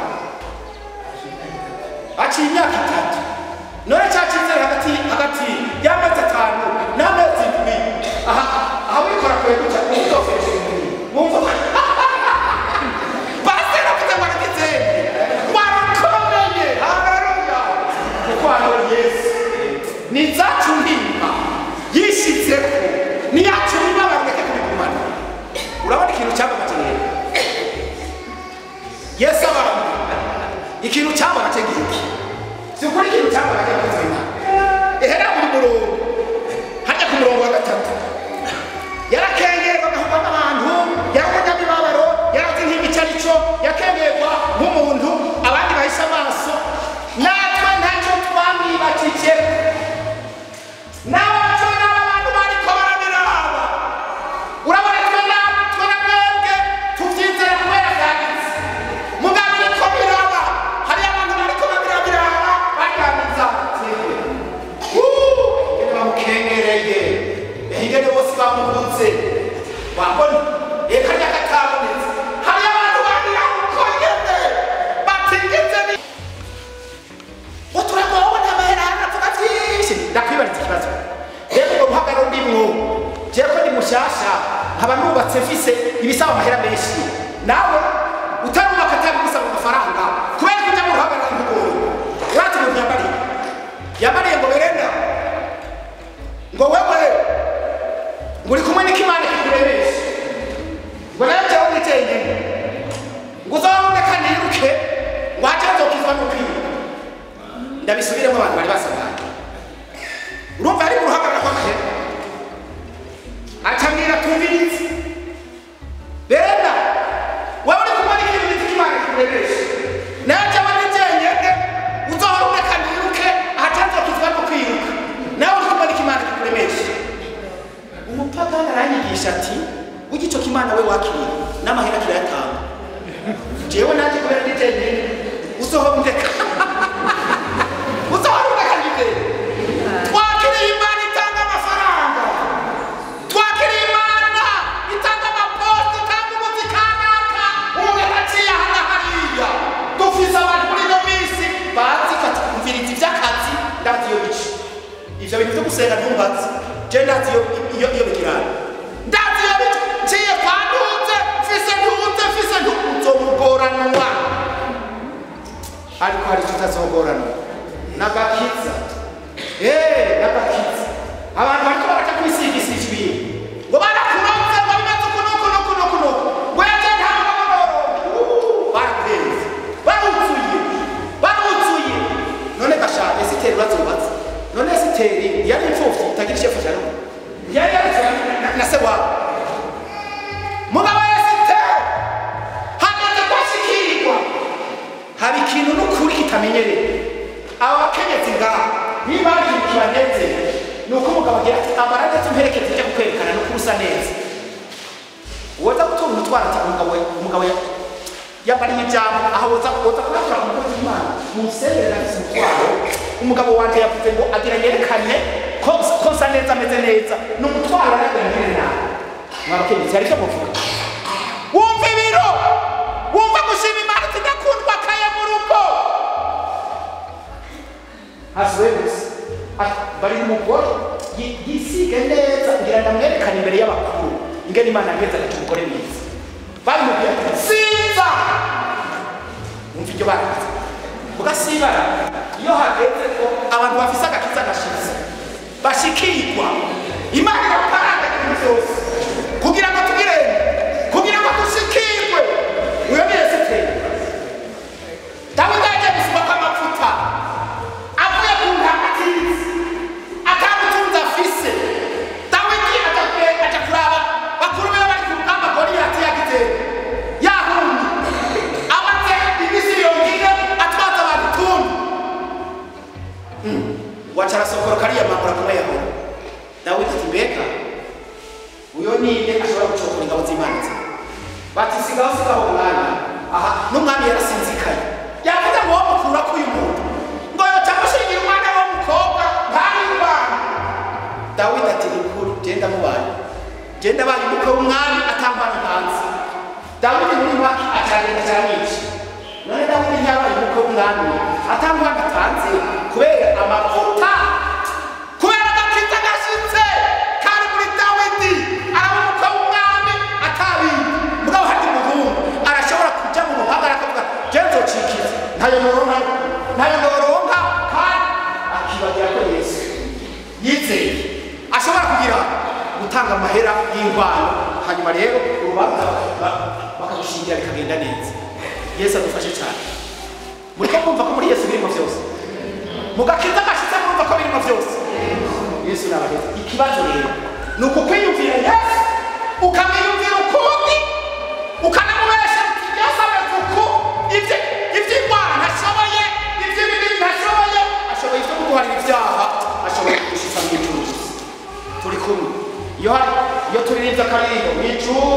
aciye imyaka 3 none cyacize hagati y'amezi 5 n'amezi 2 aha wikora kwe guca utofeshe wumva basi nakute mwagize warakomeye haleluya kuko ari Yesu ni zacu ndimba yishitseko ni yacu nibabareke kubigumana urabona ikintu cyabamakeneye Yesu abantu ikintu cyabona cyengiki sikuri ikintu cyabona cyengiki ehera muri murongo hajya ku murongo wa 3 yarakengerwa gahuba n'abantu yakonya bibabaro yarazi nk'imicarico yakengerwa nk'umuntu abandi bahise amaso natwe ntacyo twamwibakije nawaco n'abantu bariko barabiraba urabona twe mwebwe tuvyizera kubera byagize mugabo ko biraba hari abantu bariko babirabiraba baganiriza ngene bamukengereye ngene bose bamuhutse wambona ekanya katabonetse hari abantu barira ukongeze batigeze uturabona amahera aravuga twinshi ndakwibariza ikibazo rero ngo muhagaro ndimwo jeko ndi mushasha nkaba nubatse mfise ibisaba amahera menshi nawe utarubaka atari gusaba amafaranga kubera kujya mu ruhagarara nk'ugoye urati umuntu yambariye ngo berenda ngo wewe ngo uri kumwe n'ikimana kikurebesha ngo nayo jyaho nitenge ngo uzaboneka niruke ngo hajya nzokizwa no kwiba ndabisubiremo abantu bari basabanye urumva ari mu ruhagarara rw'amahera acambwira tumvirize berenda wewe uri kumwe n'ikintu bita ikimana kikurebesha nayo jyaho nitenge uzaboneka niruke hajya nzokizwa no kwiruka nawe uri kumwe n'ikimana kikurebesha umupagani aranyigisha ati burya icyo kimana we wakiriye n'amahera kirayatanga jewe nanjye kubera nitenge uzohondeka uzohondeka nite twakiriye imana itanga amafaranga twakiriye imana itanga amaposti itanga umuzi kanaka umwe aciye aha na hariya dufise abantu muri ino minsi bazi ko kumviriza iby'akazi ndazi iyo bice ivyo bintu byo gusenga ntumbazi je ndazi iyo bikirana ndazi iyo bice ciye kwanduze fise ntunze tuzogoranwa ariko hari tutazogoranwa n'agakiza n'agakiza abantu bariko baraca kwisigisha ibintu ngo barakuronse ngo bimaze kunukunukunukunuku wete ntabwo barakurenze barutsuye none gasha Esiteri bazubatse none Esiteri yari imfuvyi itagira ishefu cyane yari na se wabo mugabo Esiteri hageze kwashikirwa hari ikintu n'ukuri kitamenyereye abakenyezi ngaha nibaje kibaneze nuko umugabo agira ati amara ndetse umperekeze ujya kukwerekana no kurusa neza woza gutura umutwara ati umugabo yambariye ijambo aho woza kurakora umukozi w'Imana museberera isi umutwaro umugabo wanje yavuze ngo agira yerekane ko nsa neza ameze neza n'umutwaro aragira nawe mwabakenyezi hari icyo muvuga wumva ibiro wumva gushima Imana tudakundwa kaya mu rugo haswebus bari umugore yisige neza ngira ndamwerekana imbere y'abakuru ingene Imana yageze ati umugore mwiza bari mubwira ati sinza umva ibyo baragize mugasibara iyo hageze ko abantu bafise agakiza gashize bashikirwa Imana iraparanga ibintu byose kugira ngo dushikirwe uyo ni Esiteri Dawidi yaje gusoma kw'amavuta avuye ku ntambatizi atamutunza afise Dawidi aja kuraba bakuru be bari ku rugamba Goliyati yagize yahumye amaze imisi yongire atwaza abantu tunu wacara sokoro kariya makora kumwe yahora Dawidi ati mbega uyo ninde ashobora gucokora ingabo z'Imana bati sigaho umwami aha n'umwami yarasinzikaye yavuze ngo wamukura ko uyu muntu ngo yocamushingira umwana w'umukobwa ntari umwana Dawidi ati nikuri genda baye umukwe w'umwami atambana hanze Dawidi muri waki acagenda caramwica none Dawidi ntiyabaye umukwe w'umwami atambana hanze kubera amavuta kubera agakiza gashitse kari muri Dawidi araba umukwe w'umwami atabindi mugabo hadi muhungu arashobora kuja mu ruhagara akavuga genzo cikiza ntayo noronka kandi akibagira ko Yesu yizeye ashobora kugira gutanga amahera y'ingwano hanyuma rero urubanza bakagushingira bikagenda neza Yesu adufashe cyane muriko kumva ko muri Yesu birimo byose mugakiza gashitse murumva ko birimo byose Yesu nabageze ikibazo rero ni ukwiyumvira Yesu ukamwiyumvira ukundi ukanamubesha Yesu ameze uku iby'ingwara ntashoboye iby'ibindi ntashoboye ashoboye ibyo kuguharira ibyaha ashoboye kugushiza mu ijuru turi kumwe iyo turirimba akaririmbo mu ijuru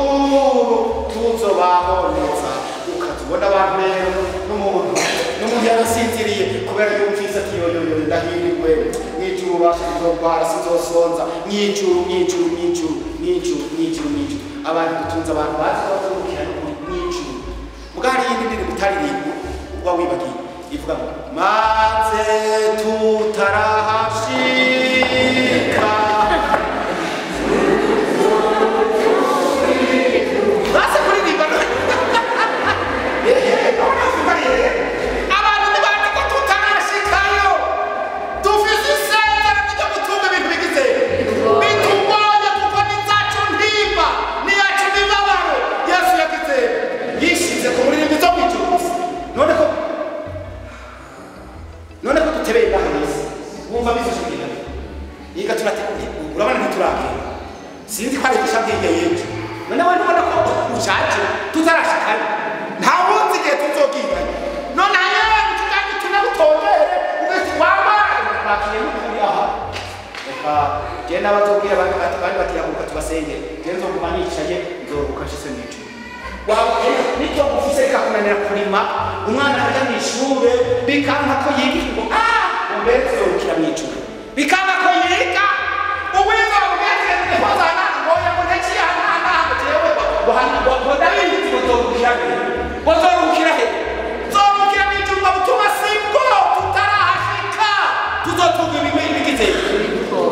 tuzobaho neza ukatubona abantu rero n'umuntu yarasinziriye kubera yumvise ati yoyoyo ndahiriwe mu ijuru basizogwara sizosonza mu ijuru abantu dutunze abantu bazi bazurukira mu ijuru mugari yindi ndirimbo utaririmbo uba wibagiye ivuga ngo maze tutarahashika base kuririmba abantu ntibazi ko tutarashikayo dufise isezerano ryo gutunga ibintu bigize bitugoye kuko nizacu ntimba niyacu mibabaro Yesu yagize yishize ku muririmbo zo mw'ijuru none ko dutebeye ngaha mw'isi wumva bizishikira yiga turati urabona ntiturake sinzi ko ari igishambwenge yejo none we ntubona ko ushaje tutarashikayo nta wuzi igihe tuzoginganya none yewe tugange tunagutondere ugahita wambaye bakiye n'ukuri aha reka jewe n'abazobwira bari batiyaguka tubasengere jewe nzoguma nicaye nzoruka nshitse mw'ijuru nicyo ufise kakunanira kurima umwana ajya mu ishure bikanka ko yiga ngo mbere tuzorukira mw'ijuru bikanka ko yiga uwiza ubweteze kozana ngoya ngo ntaciye hana jewe ngo ndabizi uzorukira he uzorukira mw'ijuru ngo butuma sibwo tutarahashika tuzotunga ibimwe bigize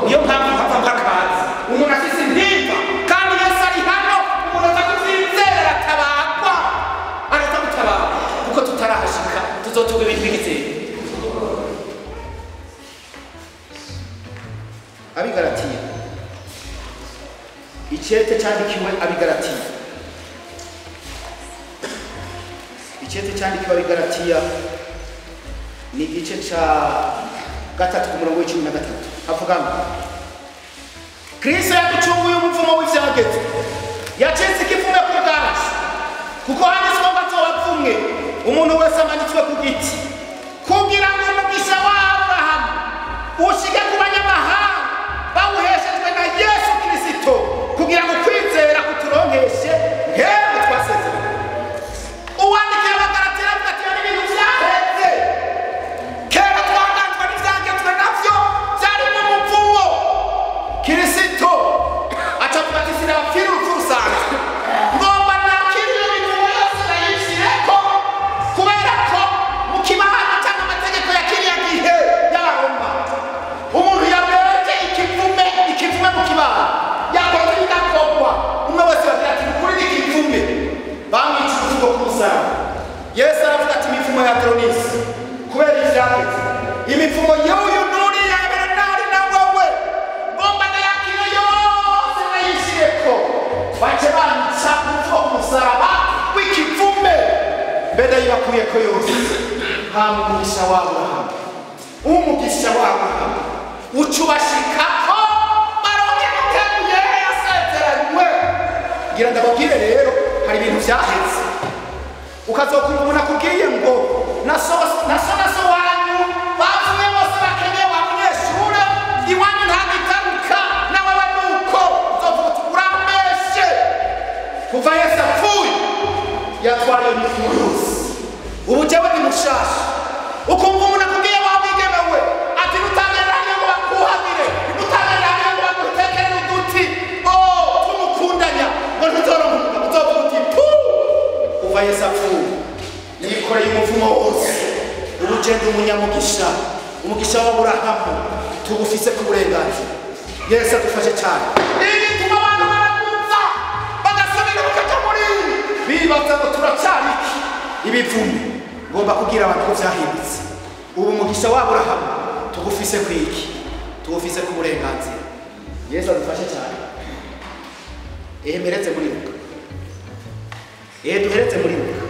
niyo mpamvu hava mpakazi umuntu afise intimba kandi Yesu ari hano umuntu aza kuvyizera aratabagwa tutarahashika tuzotuga ibintu bigizeye. Abigalatiya, icete cyandikiwe Abigalatiya, icete cyandikiwe Abigalatiya ni igice ca 3:13 havuga ngo Kristo yaducunguye umuvumo w'ivyagezwe, yacitse ikivume ku bwacu, kuko handitswe ngo azobapfumwe umuntu wese amanitswe ku giti, kugira ngo umugisha wa Aburahamu ushike ku banyamahanga bawuheshejwe na Yesu Kristo, kugira ngo kwizera kuturonkeshe nk'uko twasezeranye. Uwandikira Abagalatiya avuga ati ari ibintu vyaheze, kera twaganzwa n'ivyagezwe navyo vyari mu muvumo. Kristo acavuga ati sinabapfira urupfu rusanzwe, ngomba nakire imivumo yose nayishireko, kubera ko mu kibanza cyangwa amategeko ya kiriya gihe y'Abaroma umuntu yabeje ikivume mu kibanza yakoze ibidakorwa, umwe wese bagira ati kuri ikivume bamwica uruvugo ku musaraba. Yesu aravuga ati imivumo ya Adoronisi kubera ivyagezwe, imivumo y'uyu n'uriya Bernari na wowe ngomba nayakire yose nayishireko, bace banyica uruvugo ku musaraba w'ikivume, mbere yibakuyeko yose. Hama umugisha wa Aburahamu, umugisha wa Aburahamu ucubashikako baronke mutemuye yasezeranywe. Ngira ndababwire rero hari ibintu vyaheze, ukazokumva umuntu akubwiye ngo na so wanyu bavuye bose bakeneye wa munyeshure iwanyu ntagitaruka na wewe nuko uzovuga uti urambeshe. Kuva Yesu apfuye yatwaye imivumo yose, ubu jewe ni mushasha. Ukumva umuntu akubwiye wa mwigemewe ati nutageranye ngo bakuhagire, nutageranye ngo bagutekere uduti tumukundanya ngo ntuzoronka, uzovuga uti kuva Yesu apfuye yikoreye umuvumo wose. Ubu je ndi umunyamugisha, umugisha wa Aburahamu tugufise ku burenganzira. Yesu adufashe cyane. Igituma abantu barakumva bagasubira bakaja muri bibaza ngo turacyari ibivume. Ngomba kugira abantu ko vyahindutse. Ubu umugisha wa Aburahamu tugufise kwiki, tugufise ku burenganzira. Yesu adufashe cyane. Emeretse muri Luka, duheretse muri Luka.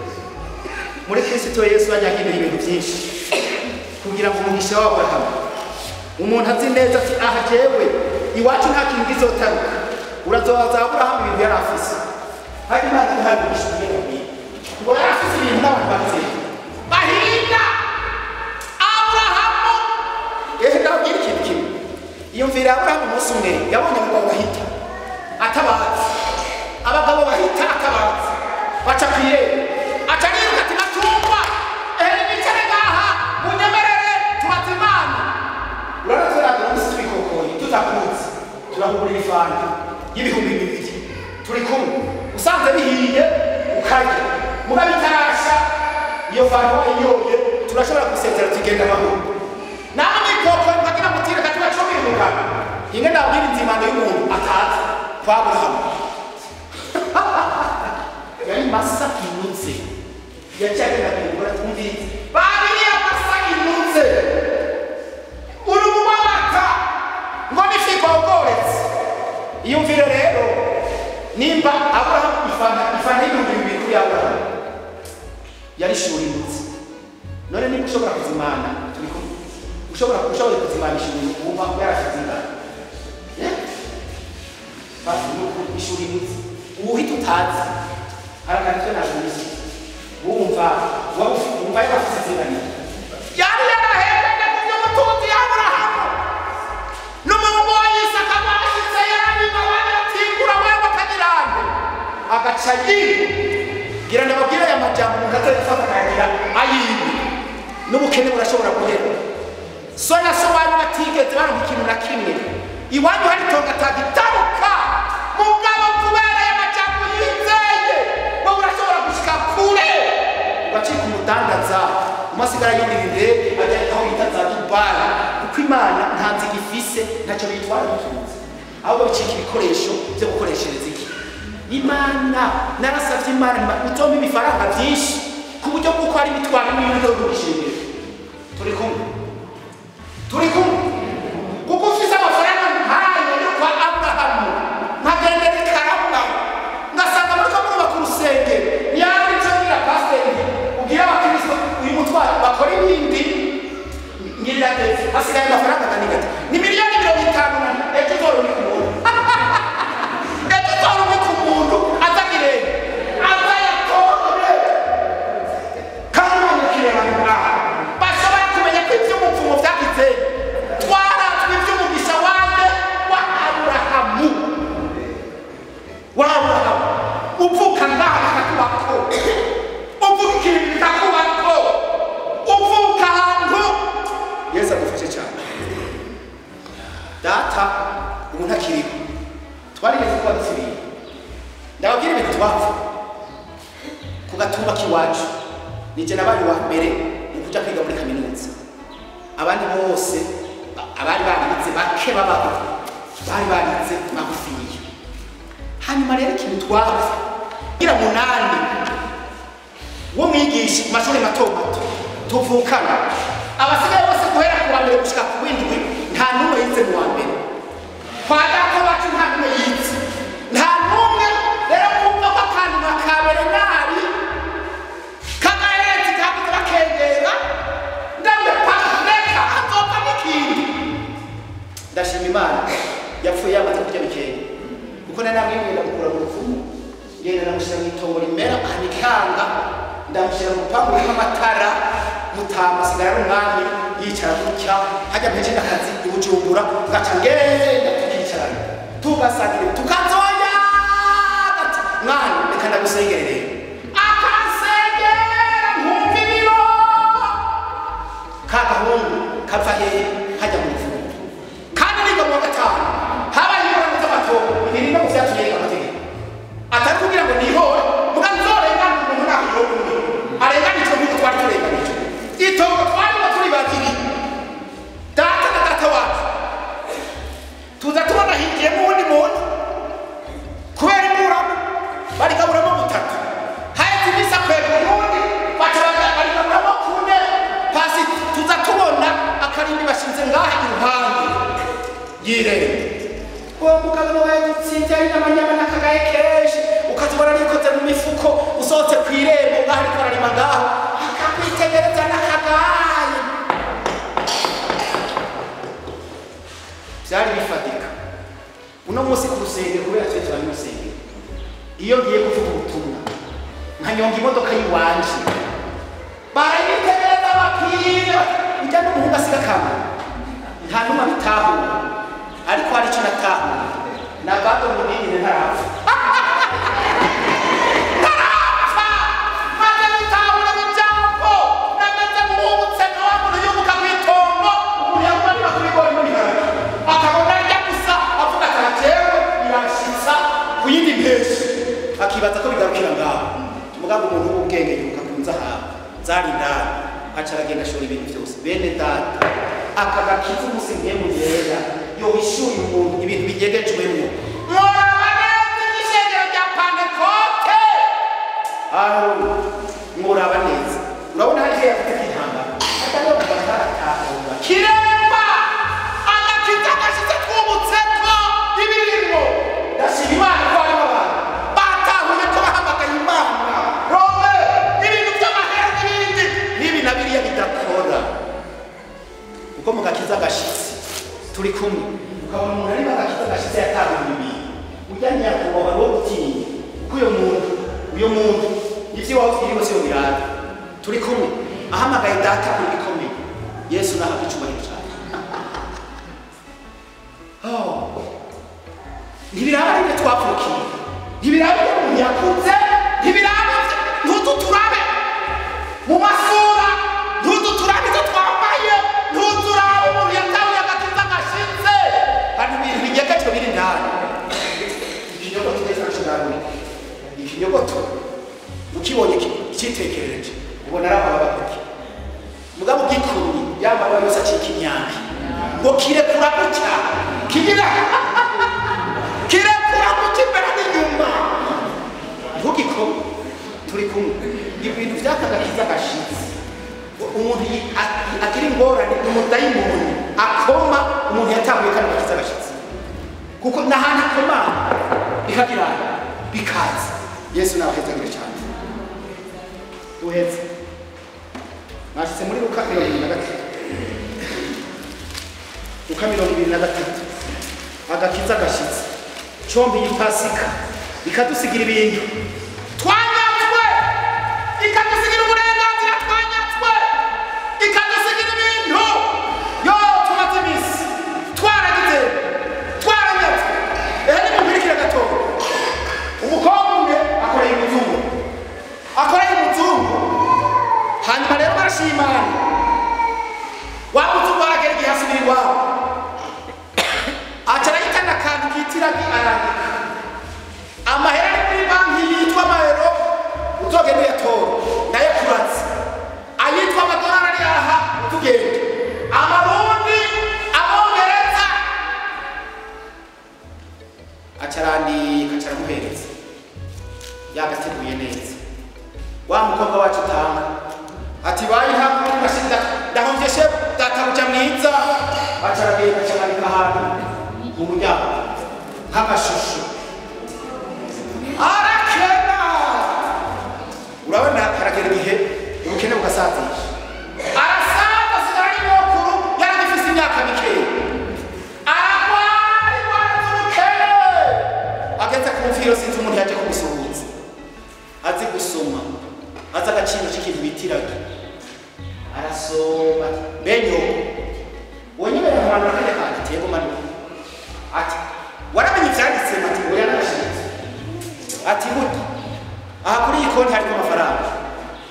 Muri Kristo Yesu yanyagiriye ibintu byinshi kugira ngo umugisha wa Aburahamu umuntu azi neza ati aha jewe iwacu nta kintu gizotaruka, urazobaza Aburahamu ibintu yari afise. Hari Imana ihagurisha ibintu ngo yari afise ibintu n'abantu bazeye bahinga Aburahamu. Ndababwira ikintu kimwe, iyo mvira Aburahamu umunsi umwe yabonye abagabo bahita atabazi, abagabo bahita atabazi baca kwireba, aca niruka ati batumva bicare ngaha munyemerere tubaze Imana. Urabona turagira umunsi tubikokoye tutakunze turahugurira ifanta y'ibihumbi 2 turi kumwe, usanze bihiye ukarya muga bitarasha iyo fanta wayiyoye turashobora gusezera tugenda amahoro. Nawe mwikokoye mukagira mutire kati bacomira umugabo inge ndabwira inzimano y'umuntu atazi kwa Aburahamu. Yari masa inutse yacagenda kugura twumvise babiri amasa inutse urumubaka ngo nifiko ugoretse. Iyo mvire rero nimba Aburahamu ifana y'ibihumbi 2 kuri Aburahamu yari shuri inutse, none niba ushobora kuzimana turi kumwe, ushobora kuzimana ishuri uba yarashizina basi nuko ishuri inutse uhita utazi harakatwe na Yesu wumva yafise zingani yari yarahembwe mu by'ubutunzi ya Aburahamu n'umuhungu wa Isaka bashize yarabima baratingura wewe bakagirande agaca gira ndababwira ya majambo mukazayifata kagira ayibi n'ubukene burashobora guhera. So na so bari batigeze baronka ikintu na kimwe, iwanyu hari tonga tagitaruka mugabo kubera ya majambo yizeye bo burashobora gushika kure bacika umudandaza umasigara yindinde ajya aho itaza Dubai, kuko Imana ntanzi gifise ntacyo bitwara bitunze, ahubwo bicika ibikoresho byo gukoreshereza iki Imana. Narasavye Imana utomba ibifaranga byinshi ku buryo bw'uko hari imitwe kwitwara n'ibintu byo gushimira turi kumwe kuko ufise amafaranga nkayo yo kwa Abrahamu nkagendera ikarabwa ngasanga muri ko murubaka urusengero yaba icyo ngira pasiteri ubwira abakristo uyu mutwaro bakora ibindi ngirira ndetse hasigaye amafaranga angana gati ni miliyoni 50 ejo uzorumika umuntu ejo uzorumika umuntu azagire azayatore kandi bamukireba ngaha bashobora kumenya ko iby'umupfumu byagize twaratwe iby'umugisha wanjye wa Aburahamu uvuka ngaha bikakubako uvuka ikintu bikakubako uvuka ahantu Yesu adufashe cyane data ubu ntakiriho twarigeze kuba dusiriye ndababwira ibintu twapfa ku gatumba k'iwacu nije nabaye wa mbere mu kuja kwiga muri kaminuza abandi bose abari baritse bake baba bari baritse magufiya hanyuma rero ikintu twapfa gira munani wo mwigisha mashuri mato tuvukana abasigaye bose guhera ku wa mbere gushika ku windwi nta numwe yize mu wa mbere kwa data wacu nta numwe yize nta numwe rero kumva ko akantu nakabere nari kagaheretse kabuze bakengera ndambe pakureka azopfa n'ikindi ndashima Imana yapfuye yamaze kurya bikenge kuko nari namwibwira gukura mu rufumu ngenda namushyira mu itongo rimera anikanga ndamushyira mu rupangu rurimo amatara mutama sigara n'umwami yicara gutya hajya mpeje n'akazi i Bujumbura ngaca ngenda tukicarana tugasangire tukazoya gati mwana reka ndagusengerere akasengera nkumva ibiro kagahungu kava hehe hajya mu rufumu kandi niga mu wa gatanu habaye ingorane z'amatongo ibiri no kuvyatunyereka amategeko atari kugira ngo nihore muga nzorengana umuntu nahiromwe arengana ico nk'uko twari turenganije itongo twarimo turi babiri data na data wacu tuza tubona higiyemo uwundi muntu kubera imburamo barigaburamo butatu haheze imisi akwega uwundi barigaburamo kune pasi tuza tubona akarindi bashinze ngaha iruhande y'irembo uwo mugabo nawe yatsinze ari n'amanyama n'akagaye kenshi ukazibona rikoze mu mifuko usohotse ku irembo ngaho ariko ararima ngaho akakwitegereza n'akagaye byari bifatika uno munsi ku rusengero kubera twe turi mu rusengero iyo ngiye kuvuga ubutumwa nkanyonga imodoka y'iwanje barayitegereza bakira ujya n'umuhungu asiga kamera nta n'umwe abitahura ariko hari icyo natahura na bado munini ntarapfa maze bitahura n'ijambo nameze nk'uwubutse na wa muntu yubuka ku itongo umuntu yakumanira kuri gori n'ibiharage akabona arya gusa avuga ati jewe irashitsa ku yindi mpeshyi akibaza ko bigarukira ngaho mugabo umuntu w'ubwenge yubuka ku nzahabu zari indani aca aragenda ashora ibintu byose bene data akagakiza umusinge mu yera yowishuye umuntu ibintu bigegejwemo muraba neza igishengero rya Pentekote muraba neza urabona hari hehe afite k'intambara atari yo kuva ataratahura kiremba agakiza gashitse twubutseko ibirimo ndashima Imana ko harimo abantu batahuye ko bahamagaye Imana rome ibintu by'amahera n'ibindi n'ibi na biriya bidakora kuko mu gakiza gashitse turi kumwe ukabona umuntu arimo agakiza gashitse yatahuye ibintu ujyanye yakubaha wo gutinya ko uyo muntu ivyo wabwiriwe bose birara turi kumwe ahamagaye data kuri bikomeye Yesu nahabwa icubahiro cyane ntibiraba n'ibyo twapfukiye ntibiraba n'umuntu yakunze ntibiraba ntututurabe mu masura ntututurabe ibyo twambaye ntuturabe umuntu yatahuye agakiza gashitse hari ibintu bigegejwe biri ndani ikinyogoto neza nshobora ikinyogoto ukibonye cyitekereje ubona ari abababaki mugabo gikumye yambaye yose acika imyaka ngo kirekura gutya kirekura gutya imbere n'inyuma ntugikome turi kumwe ibintu by'akagakiza gashitse umuntu agira ingorane umudayimoni akoma umuntu yatanguye kandi bakiza agashitsi kuko n'ahantu akomana bikagira bikaza. Yesu nawe ahezagire cyane. Duheze mwashitse muri Luka 23. Luka 23 agakiza agashitsi combi y'Ipasika ikadusigira ibintu twanyatswe, ikadusigira uburenganzira twanyatswe, ikadusigira ibintu yo tumaze imisi twaragize twaranyatswe. Ni mu mbirikira gato umukobwa umwe akoreye umuzungu hanyuma rero barashimana wa muzungu aragera igihe asubira iwabo aca arahitana akantu kitiraga arandika amahera ari muri banki yitwa amahero utogenda uyatora nayo kuratse ayitwa amadolari ari aha utugenda amarundi abongereza aca arandika aca aramuhereza yagateguye neza. Wa mukobwa wacu utanga ati bayi ntabwo ndashinda ndahomvye shefu databuja mwiza aca aragenda aca arandika ahantu mu muryango nk'amashusho arakena. Urabona haragera igihe ubukene bugasazisha arasaza asigara ari nyokuru yaragifise imyaka mikeya aragwari waraz'ubukene ageze ku mviro sinzi umuntu yaje kumusuhuza azi gusoma azi agaciro k'ikintu bitiraga arasoma benyoko wonyibera ahantu akajya kandi tego manuka ati waramenye ivyanditse mati ngo yarashitse ati buti aha kuri iyi konti hariko amafaranga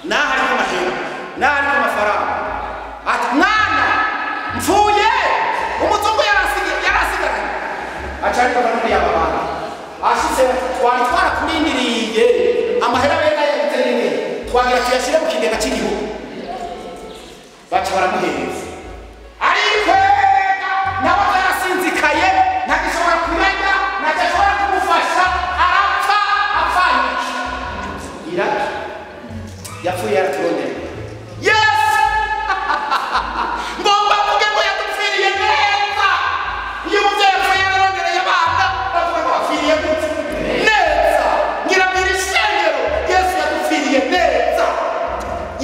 naho hariko amahera naho hariko amafaranga ati mwana mfuye umuzungu yarasigaranye aca ariko kanuni y'amabanga ashitse twari twarakurindiriye amahera bega yagize nini twagira tuyashire mu kigega cy'igihugu baca baramuhereza ariko nabo yarasinzikaye ntagishobora kumenya ntagishobora kumufasha arapfa apfanye iraki yapfuye yaraturondera. Yes ngomba mvuge ngo yadupfiriye neza. Iyo umuvyeyi yapfuye yararondereye abana bavuga ngo bapfiriye gute neza ngira mbere ishengero Yesu yadupfiriye neza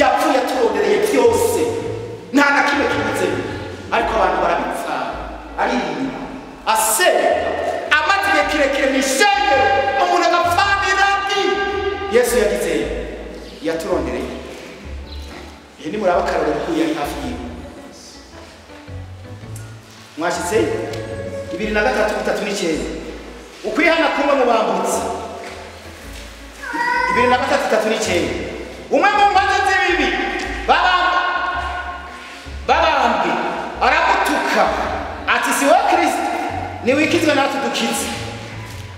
yapfuye aturondereye byose nta na kimwe kibuze ariko abantu barabipfa aririmba asenga amaze igihe kirekire mu ishengero umuntu agapfanira ati Yesu yagize yaturondereye. Ni muraba karorero ko yari hafi yiwe mwashitse 23:39 ukwihana kumwe mu bambutse 23:39 umwe mu mbaza z'ibibi babambwe aramutuka ati si we Kristo ni wikizwe natwe dukize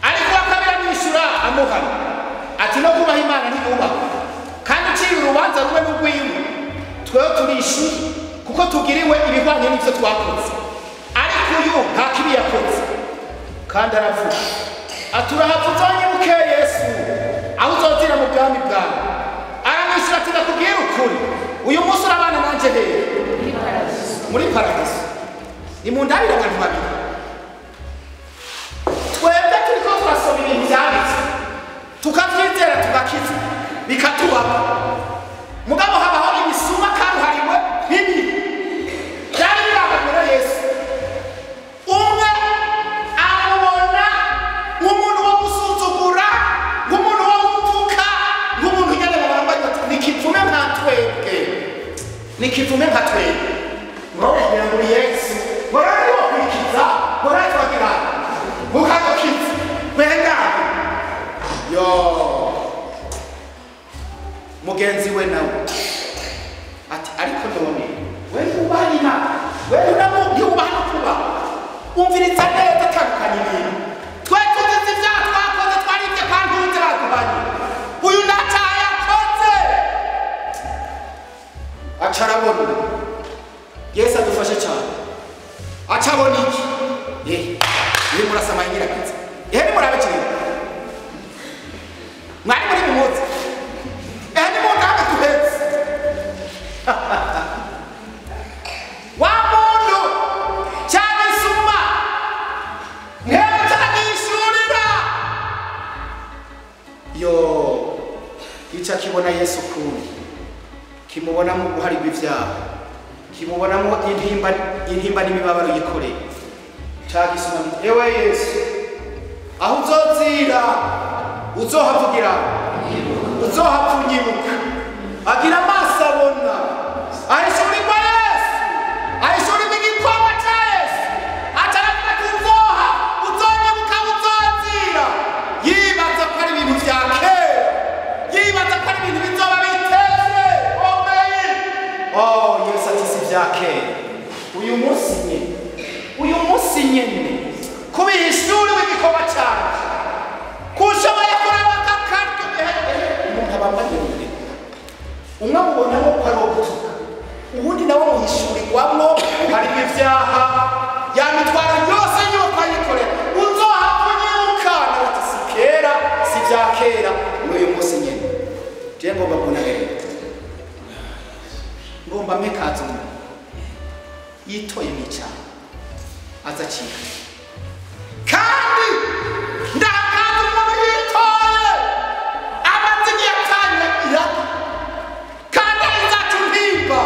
ariko akabira mwishura amuhana ati no kubaha Imana ntiyubaha kandi uciye urubanza rumwe n'urwiwe twewe turishi kuko tugiriwe ibihwanye n'ivyo twakoze ariko uyu nta kibi yakoze kandi aravuga ati urahavu uzonyibuke Yesu aho uzozira mu bwami bwawe. Aramwishyura ati ndakubwira ukuri uyu munsi urabana nanje hehe muri paradiso. Nimundabire abantu babiri twebwe turiko turasoma ibintu vyanditse tukavyizera tugakiza bikatubaho mugabo habaho imisuma karuhariwe bibi byari birabagora Yesu umwe amubona nk'umuntu wo gusuzugura nk'umuntu wo gutuka nk'umuntu nyene babambaye bati nikivume nka twebwe nikivume nka twebwe mwogira ngo Yesu morari wo kwikiza morari wagira mukadokiza wenga yo mugenzi we nawe ati ariko none wewe ubahina wewe namo ntubahina kuba umviriza neza atandukanye ibintu twe tuzi ibyaha twakoze twaribye kandi ubundi baduhanye uyu ntacyaha yakoze aca arabona Yesu adufashe cyane aca abona iki ni murasamaye nyirakiza ni murabekeye mwari muri bimuzi ni mu ntabwo tuhetse kimubonamo guharirwa ivyaha, kimubonamo intimba n'imibabaro yikoreye. Cagisoma giti ewe Yesu, aho uzozira uzohavugira, uzohapfunyibuka, agira amaso abona, ahishurirwa Yesu, ahishurirwa igikorwa ca Yesu, ataravuga ati uzonyibuka, uzozira. Yibaza ko ari ibintu vya kera, yibaza ko ari ibintu bizoba biteze. Yesu ati si vya kera, uyu munsi nyene kubihishuriwe igikorwa canje, kushoboye kureba akakaryo umuntu abambanyirire, umwe amubonamo ko ari ugutuka, uwundi nawe muhishurirwamwo harimo ivyaha, ya mitwaro yose yuko ayikorera uzohapfunyibuka. Nawe ati si kera, si vya kera, n'uyu munsi nyene. Je ngomba kubona rero, ngomba mekaza umuntu yitoye mw'icaha azacika, kandi ndakaza umuntu yitoye amazingi yapfanye iraka, kandi ari zacu mpimba,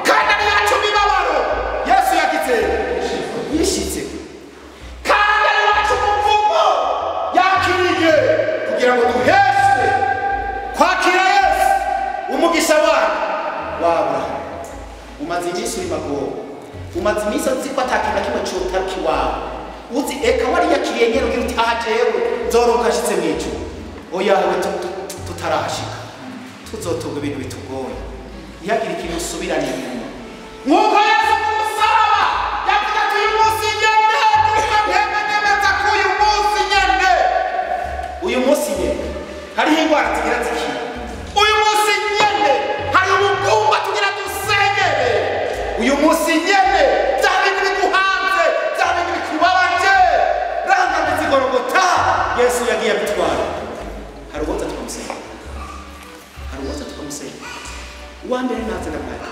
kandi ari yacu mibabaro. Yesu yagize yishitse, kandi ari wacu umuvumo yakiriye kugira ngo duheshe kwakira Yesu umugisha w'Aburahamu. Umaze iminsi uri magobo, umaze iminsi uzi ko atakintu na kimwe cotaruka iwawe, uzi eka wariyakiriye nyene ugira uti aha jewe nzoronka nshitse mw'ijuru. Oya we tutarahashika, tuzotunga ibintu bitugoye, ntihagire ikintu usubirana inyuma. Nk'uko Yesu ku musaraba yavuga ati uyu munsi nyene, tukabyemeza ko uyu munsi nyene hariho ingwara zigira zikira, uyu munsi nyene hari ubugumba tugira dusengere, uyu munsi nyene bya bintu biguhanze, bya bintu bikubabaje, ranga zigorogota Yesu yagiye abitwara. Hari uwoza tukamusengera, uwa mbere naze ndamwaka